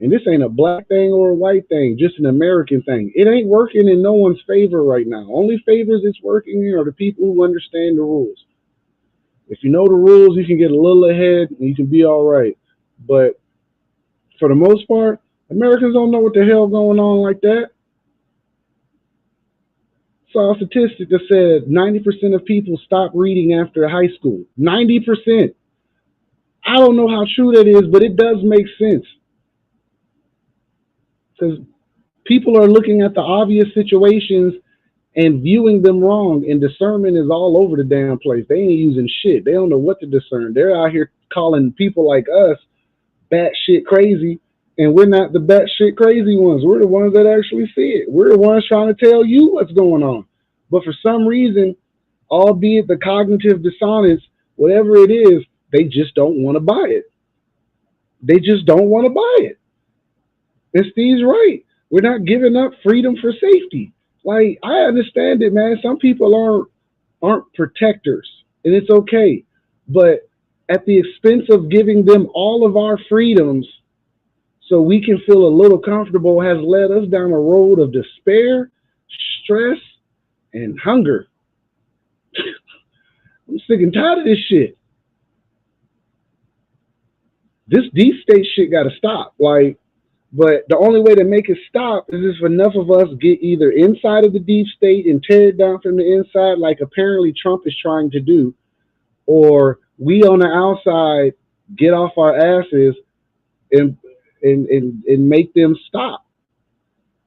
And this ain't a black thing or a white thing, just an American thing. It ain't working in no one's favor right now. Only favors it's working in are the people who understand the rules. If you know the rules, you can get a little ahead and you can be all right. But for the most part, Americans don't know what the hell going on like that. Saw a statistic that said 90% of people stop reading after high school. 90%. I don't know how true that is, but it does make sense. Because people are looking at the obvious situations and viewing them wrong, and discernment is all over the damn place. They ain't using shit. They don't know what to discern. They're out here calling people like us batshit crazy, and we're not the batshit crazy ones. We're the ones that actually see it. We're the ones trying to tell you what's going on. But for some reason, albeit the cognitive dissonance, whatever it is, they just don't want to buy it. They just don't want to buy it. And Steve's right. We're not giving up freedom for safety. Like, I understand it, man. Some people aren't protectors, and it's okay. But at the expense of giving them all of our freedoms so we can feel a little comfortable has led us down a road of despair, stress, and hunger. I'm sick and tired of this shit. This deep state shit got to stop. Like, but the only way to make it stop is if enough of us get either inside of the deep state and tear it down from the inside, like apparently Trump is trying to do, or we on the outside get off our asses and make them stop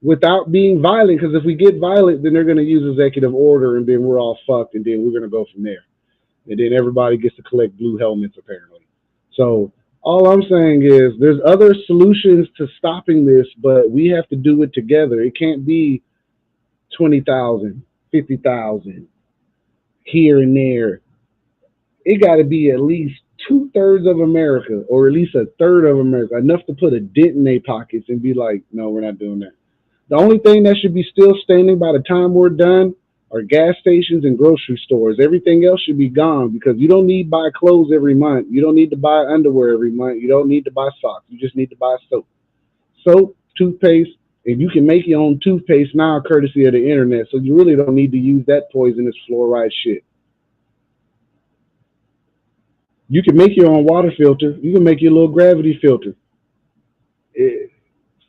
without being violent. Because if we get violent, then they're going to use executive order, and then we're all fucked, and then we're going to go from there. And then everybody gets to collect blue helmets, apparently. So all I'm saying is there's other solutions to stopping this, but we have to do it together. It can't be 20,000, 50,000 here and there. It got to be at least 2/3 of America, or at least 1/3 of America, enough to put a dent in their pockets and be like, no, we're not doing that. The only thing that should be still standing by the time we're done are gas stations and grocery stores. Everything else should be gone, because you don't need to buy clothes every month. You don't need to buy underwear every month. You don't need to buy socks. You just need to buy soap. Soap, toothpaste, and you can make your own toothpaste now courtesy of the internet, so you really don't need to use that poisonous fluoride shit. You can make your own water filter. You can make your little gravity filter. A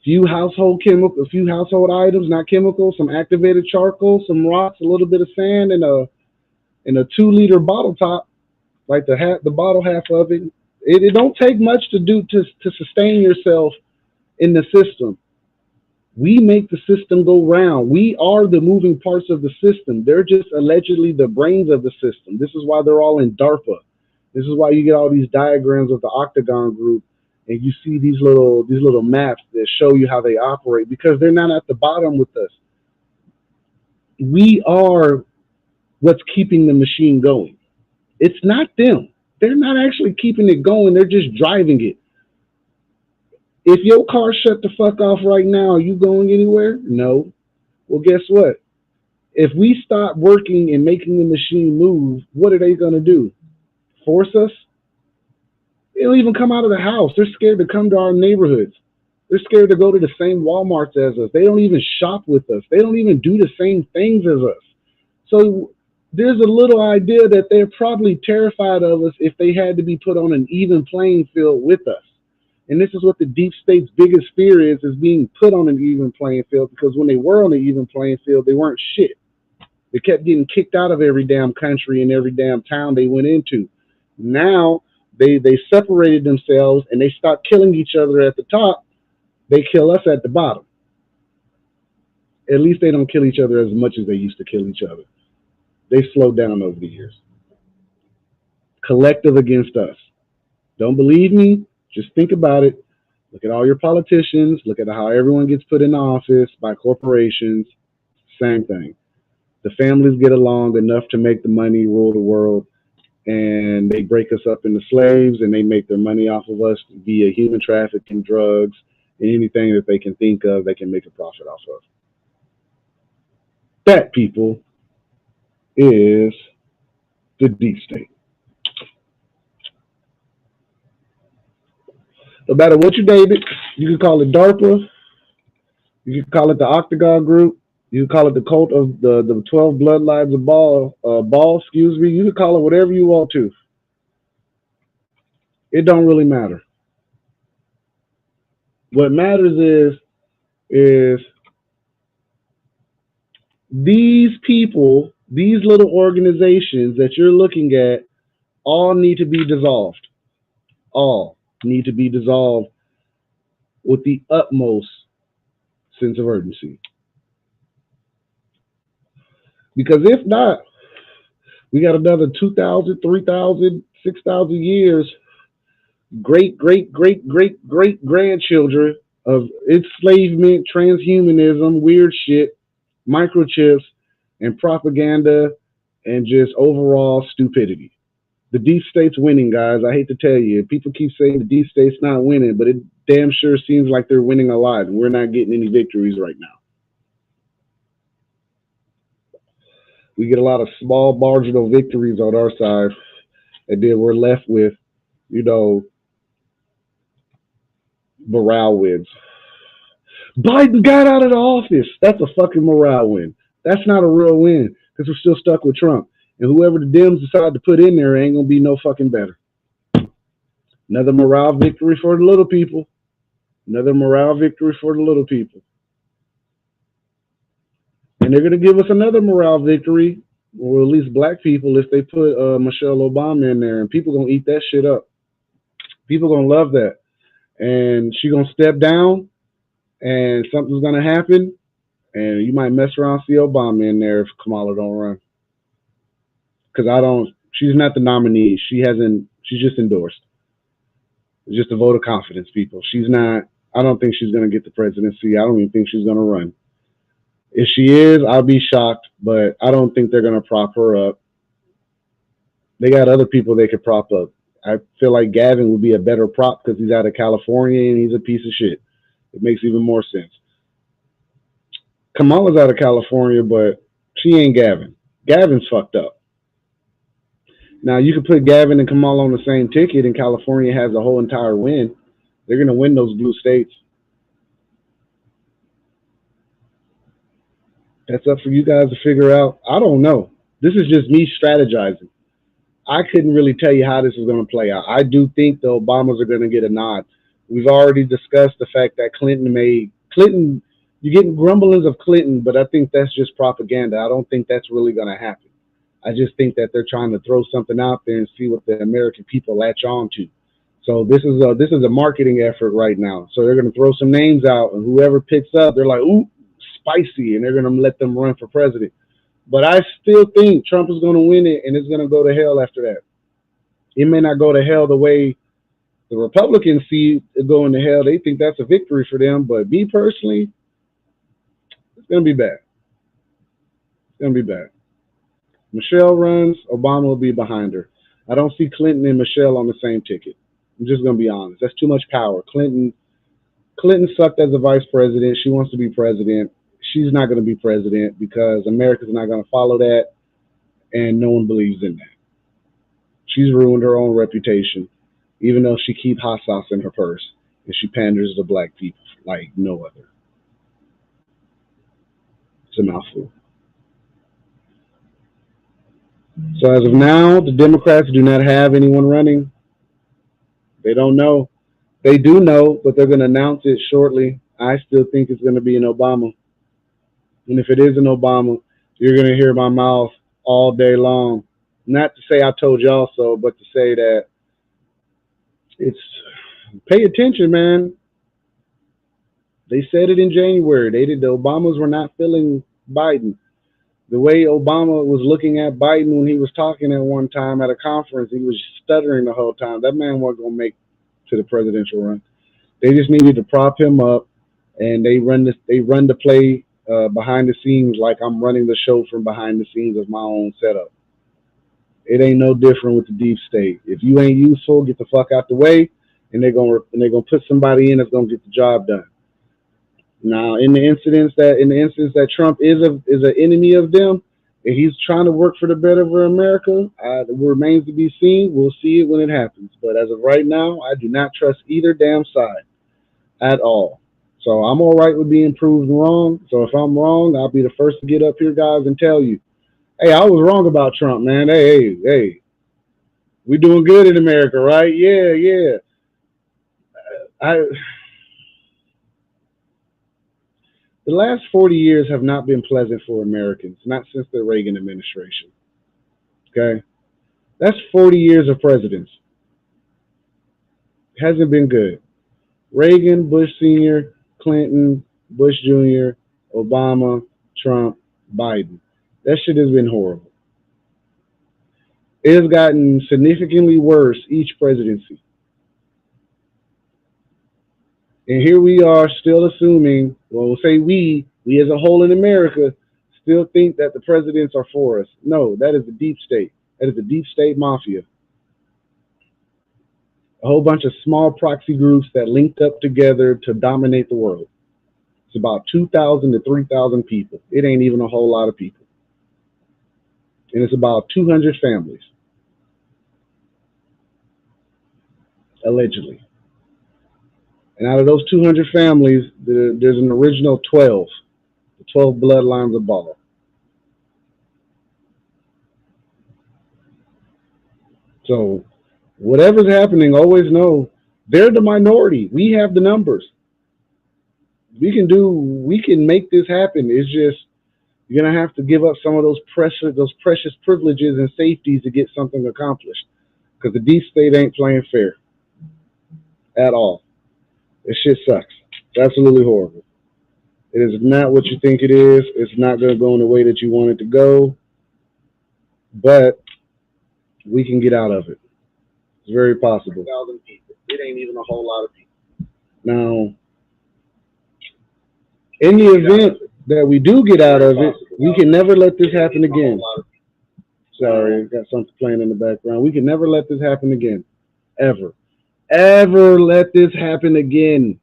few household items, not chemicals, some activated charcoal, some rocks, a little bit of sand, and a 2-liter bottle top, like the bottle half of it. It don't take much to do to sustain yourself in the system. We make the system go round. We are the moving parts of the system. They're just allegedly the brains of the system. This is why they're all in DARPA. This is why you get all these diagrams of the Octagon group, and you see these little maps that show you how they operate, because they're not at the bottom with us. We are what's keeping the machine going. It's not them. They're not actually keeping it going. They're just driving it. If your car shut the fuck off right now, are you going anywhere? No. Well, guess what? If we stop working and making the machine move, what are they going to do? Force us? They don't even come out of the house. They're scared to come to our neighborhoods. They're scared to go to the same Walmarts as us. They don't even shop with us. They don't even do the same things as us. So there's a little idea that they're probably terrified of us if they had to be put on an even playing field with us. And this is what the deep state's biggest fear is being put on an even playing field, because when they were on an even playing field, they weren't shit. They kept getting kicked out of every damn country and every damn town they went into. Now they separated themselves and they stopped killing each other at the top. They kill us at the bottom. At least they don't kill each other as much as they used to kill each other. They've slowed down over the years. Collective against us. Don't believe me? Just think about it. Look at all your politicians. Look at how everyone gets put in office by corporations. Same thing. The families get along enough to make the money rule the world, and they break us up into slaves, and they make their money off of us via human trafficking, drugs, and anything that they can think of, they can make a profit off of. That, people, is the deep state. No matter what you name it, you can call it DARPA, you can call it the Octagon Group, you can call it the cult of the 12 bloodlines of Ball, excuse me. You can call it whatever you want to. It don't really matter. What matters is these people, these little organizations that you're looking at, all need to be dissolved. All need to be dissolved with the utmost sense of urgency. Because if not, we got another 2,000, 3,000, 6,000 years, great, great, great, great, great grandchildren of enslavement, transhumanism, weird shit, microchips, and propaganda, and just overall stupidity. The deep state's winning, guys. I hate to tell you. People keep saying the deep state's not winning, but it damn sure seems like they're winning a lot, and we're not getting any victories right now. We get a lot of small marginal victories on our side, and then we're left with, morale wins. Biden got out of the office. That's a fucking morale win. That's not a real win because we're still stuck with Trump. And whoever the Dems decide to put in there ain't going to be no fucking better. Another morale victory for the little people. Another morale victory for the little people. And they're going to give us another morale victory, or at least black people, if they put Michelle Obama in there. And people going to eat that shit up. People going to love that. And she going to step down, and something's going to happen. And you might mess around see Obama in there if Kamala don't run. Because she's not the nominee. She's just endorsed. It's just a vote of confidence, people. I don't think she's going to get the presidency. I don't even think she's going to run. If she is, I'll be shocked, but I don't think they're going to prop her up. They got other people they could prop up. I feel like Gavin would be a better prop because he's out of California and he's a piece of shit. It makes even more sense. Kamala's out of California, but she ain't Gavin. Gavin's fucked up. Now, you could put Gavin and Kamala on the same ticket, and California has a whole entire win. They're going to win those blue states. That's up for you guys to figure out. I don't know. This is just me strategizing. I couldn't really tell you how this is going to play out. I do think the Obamas are going to get a nod. We've already discussed the fact that you're getting grumblings of Clinton, but I think that's just propaganda. I don't think that's really going to happen. I just think that they're trying to throw something out there and see what the American people latch on to. So this is a marketing effort right now. So they're going to throw some names out, and whoever picks up, they're like, ooh, spicy, and they're going to let them run for president. But I still think Trump is going to win it, and it's going to go to hell after that. It may not go to hell the way the Republicans see it going to hell. They think that's a victory for them. But me personally, it's going to be bad. It's going to be bad. Michelle runs, Obama will be behind her. I don't see Clinton and Michelle on the same ticket. I'm just going to be honest. That's too much power. Clinton sucked as a vice president. She wants to be president. She's not going to be president because America's not going to follow that, and no one believes in that. She's ruined her own reputation, even though she keeps hot sauce in her purse and she panders to black people like no other. It's a mouthful. So as of now, the Democrats do not have anyone running. They don't know. They do know, but they're going to announce it shortly. I still think it's going to be an Obama. And if it is an Obama, you're going to hear my mouth all day long. Not to say I told y'all so, but to say that pay attention, man. They said it in January. The Obamas were not feeling Biden. The way Obama was looking at Biden when he was talking at one time at a conference, he was stuttering the whole time. That man wasn't going to make to the presidential run. They just needed to prop him up, and they run the play behind the scenes like I'm running the show from behind the scenes of my own setup. It ain't no different with the deep state. If you ain't useful, get the fuck out the way, and they're gonna put somebody in that's gonna get the job done. Now, in the instance that Trump is an enemy of them, and he's trying to work for the better of America, it remains to be seen. We'll see it when it happens. But as of right now, I do not trust either damn side at all. So I'm all right with being proven wrong. So if I'm wrong, I'll be the first to get up here, guys, and tell you, hey, I was wrong about Trump, man. Hey, we doing good in America, right? Yeah, yeah. I The last 40 years have not been pleasant for Americans, not since the Reagan administration. Okay? That's 40 years of presidents. Hasn't been good. Reagan, Bush Sr., Clinton, Bush Jr., Obama, Trump, Biden. That shit has been horrible. It has gotten significantly worse each presidency. And here we are still assuming, well, we'll say we as a whole in America, still think that the presidents are for us. No, that is the deep state. That is the deep state mafia. A whole bunch of small proxy groups that linked up together to dominate the world. It's about 2,000 to 3,000 people. It ain't even a whole lot of people. And it's about 200 families, allegedly. And out of those 200 families, there's an original 12, the 12 bloodlines of Baal. So whatever's happening, always know they're the minority. We have the numbers. We can make this happen. It's just you're gonna have to give up some of those precious privileges and safeties to get something accomplished. Because the deep state ain't playing fair at all. This shit sucks. It's absolutely horrible. It is not what you think it is. It's not gonna go in the way that you want it to go. But we can get out of it. It's very possible. 1,000 people. It ain't even a whole lot of people. Now, in the event that we do get out of it, we can never let this happen again. Sorry, I got something playing in the background. We can never let this happen again. Ever. Ever let this happen again.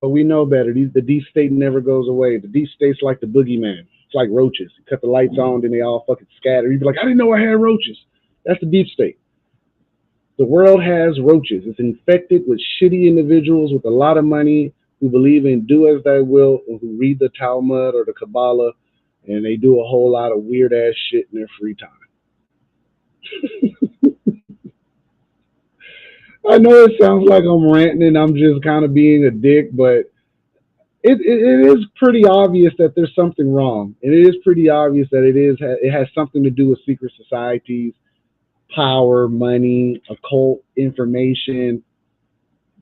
But we know better. The deep state never goes away. The deep state's like the boogeyman. It's like roaches. You cut the lights on, then they all fucking scatter. You'd be like, I didn't know I had roaches. That's the deep state. The world has roaches. It's infected with shitty individuals with a lot of money who believe in do as they will, or who read the Talmud or the Kabbalah, and they do a whole lot of weird ass shit in their free time. I know it sounds like I'm ranting and I'm just kind of being a dick, but it is pretty obvious that there's something wrong. And it is pretty obvious that it has something to do with secret societies, power, money, occult information,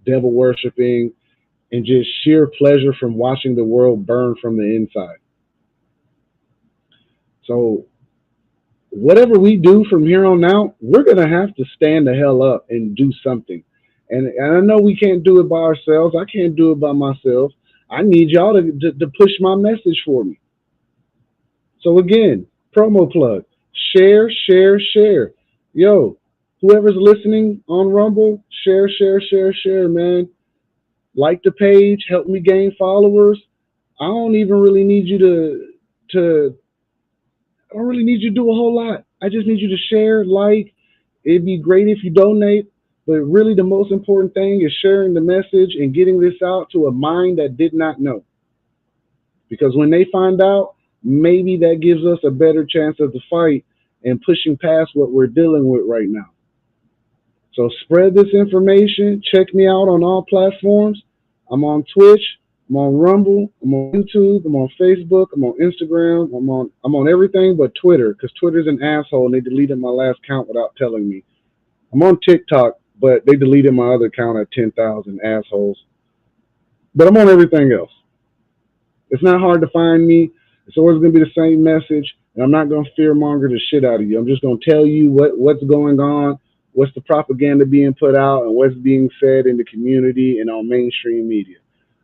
devil worshiping, and just sheer pleasure from watching the world burn from the inside. So whatever we do from here on out, we're going to have to stand the hell up and do something. And I know we can't do it by ourselves. I can't do it by myself. I need y'all to push my message for me. So again, promo plug, share, share, share. Yo, whoever's listening on Rumble, share, share, share, share, man. Like the page, help me gain followers. I don't even really need you to I don't really need you to do a whole lot. I just need you to share, like. It'd be great if you donate, but really the most important thing is sharing the message and getting this out to a mind that did not know. Because when they find out, maybe that gives us a better chance of the fight and pushing past what we're dealing with right now. So spread this information. Check me out on all platforms. I'm on Twitch. I'm on Rumble. I'm on YouTube. I'm on Facebook. I'm on Instagram. I'm on everything but Twitter, because Twitter's an asshole and they deleted my last account without telling me. I'm on TikTok, but they deleted my other account at 10,000 assholes. But I'm on everything else. It's not hard to find me. It's always going to be the same message, and I'm not going to fearmonger the shit out of you. I'm just going to tell you what's going on, what's the propaganda being put out, and what's being said in the community and on mainstream media.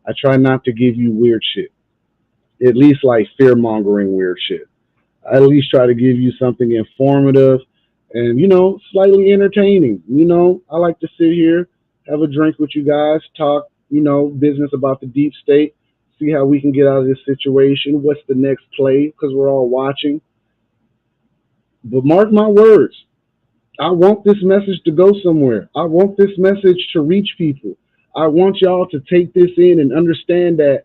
I try not to give you weird shit, at least like fear-mongering weird shit. I at least try to give you something informative and, slightly entertaining. I like to sit here, have a drink with you guys, talk, business about the deep state, see how we can get out of this situation. What's the next play? Because we're all watching. But mark my words, I want this message to go somewhere. I want this message to reach people. I want y'all to take this in and understand that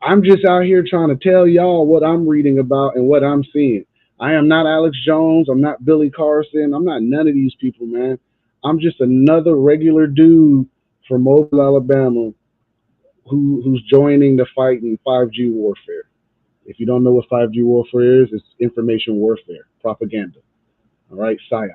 I'm just out here trying to tell y'all what I'm reading about and what I'm seeing. I am not Alex Jones. I'm not Billy Carson. I'm not none of these people, man. I'm just another regular dude from Mobile, Alabama, who's joining the fight in 5G warfare. If you don't know what 5G warfare is, it's information warfare, propaganda. All right, psyops.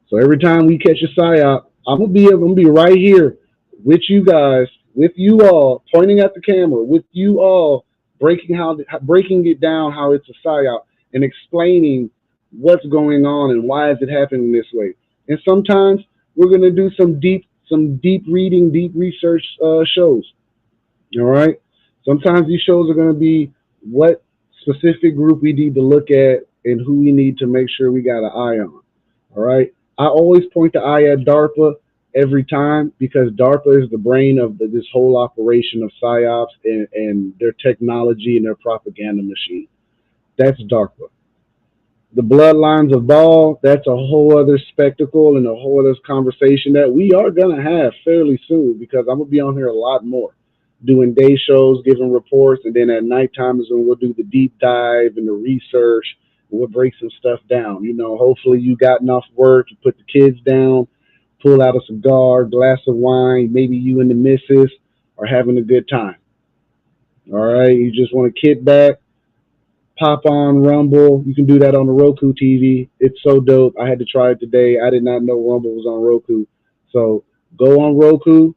So every time we catch a psyop, I'm gonna be right here with you guys, with you all, pointing at the camera, with you all, breaking it down how it's a psyop and explaining what's going on and why is it happening this way. And sometimes we're gonna do some deep reading, deep research shows. All right. Sometimes these shows are going to be what specific group we need to look at and who we need to make sure we got an eye on. All right. I always point the eye at DARPA every time because DARPA is the brain of this whole operation of psyops and their technology and their propaganda machine. That's DARPA. The bloodlines of Baal, that's a whole other spectacle and a whole other conversation that we are going to have fairly soon because I'm going to be on here a lot more doing day shows, giving reports, and then at nighttime is when we'll do the deep dive and the research. And we'll break some stuff down. Hopefully you gotten off work, you put the kids down, pull out a cigar, glass of wine, maybe you and the missus are having a good time. All right, you just want to kick back, pop on Rumble. You can do that on the Roku TV. It's so dope. I had to try it today. I did not know Rumble was on Roku. So go on Roku,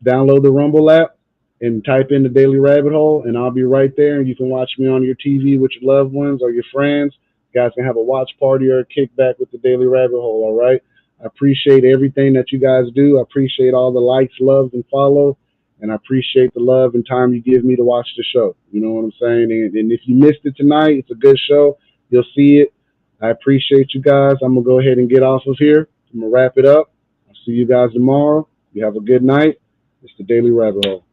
download the Rumble app, and type in the Daily Rabbit Hole, and I'll be right there. And you can watch me on your TV with your loved ones or your friends. You guys can have a watch party or a kickback with the Daily Rabbit Hole, all right? I appreciate everything that you guys do. I appreciate all the likes, loves, and follow. And I appreciate the love and time you give me to watch the show. You know what I'm saying? And if you missed it tonight, it's a good show. You'll see it. I appreciate you guys. I'm going to go ahead and get off of here. I'm going to wrap it up. I'll see you guys tomorrow. You have a good night. It's the Daily Rabbit Hole.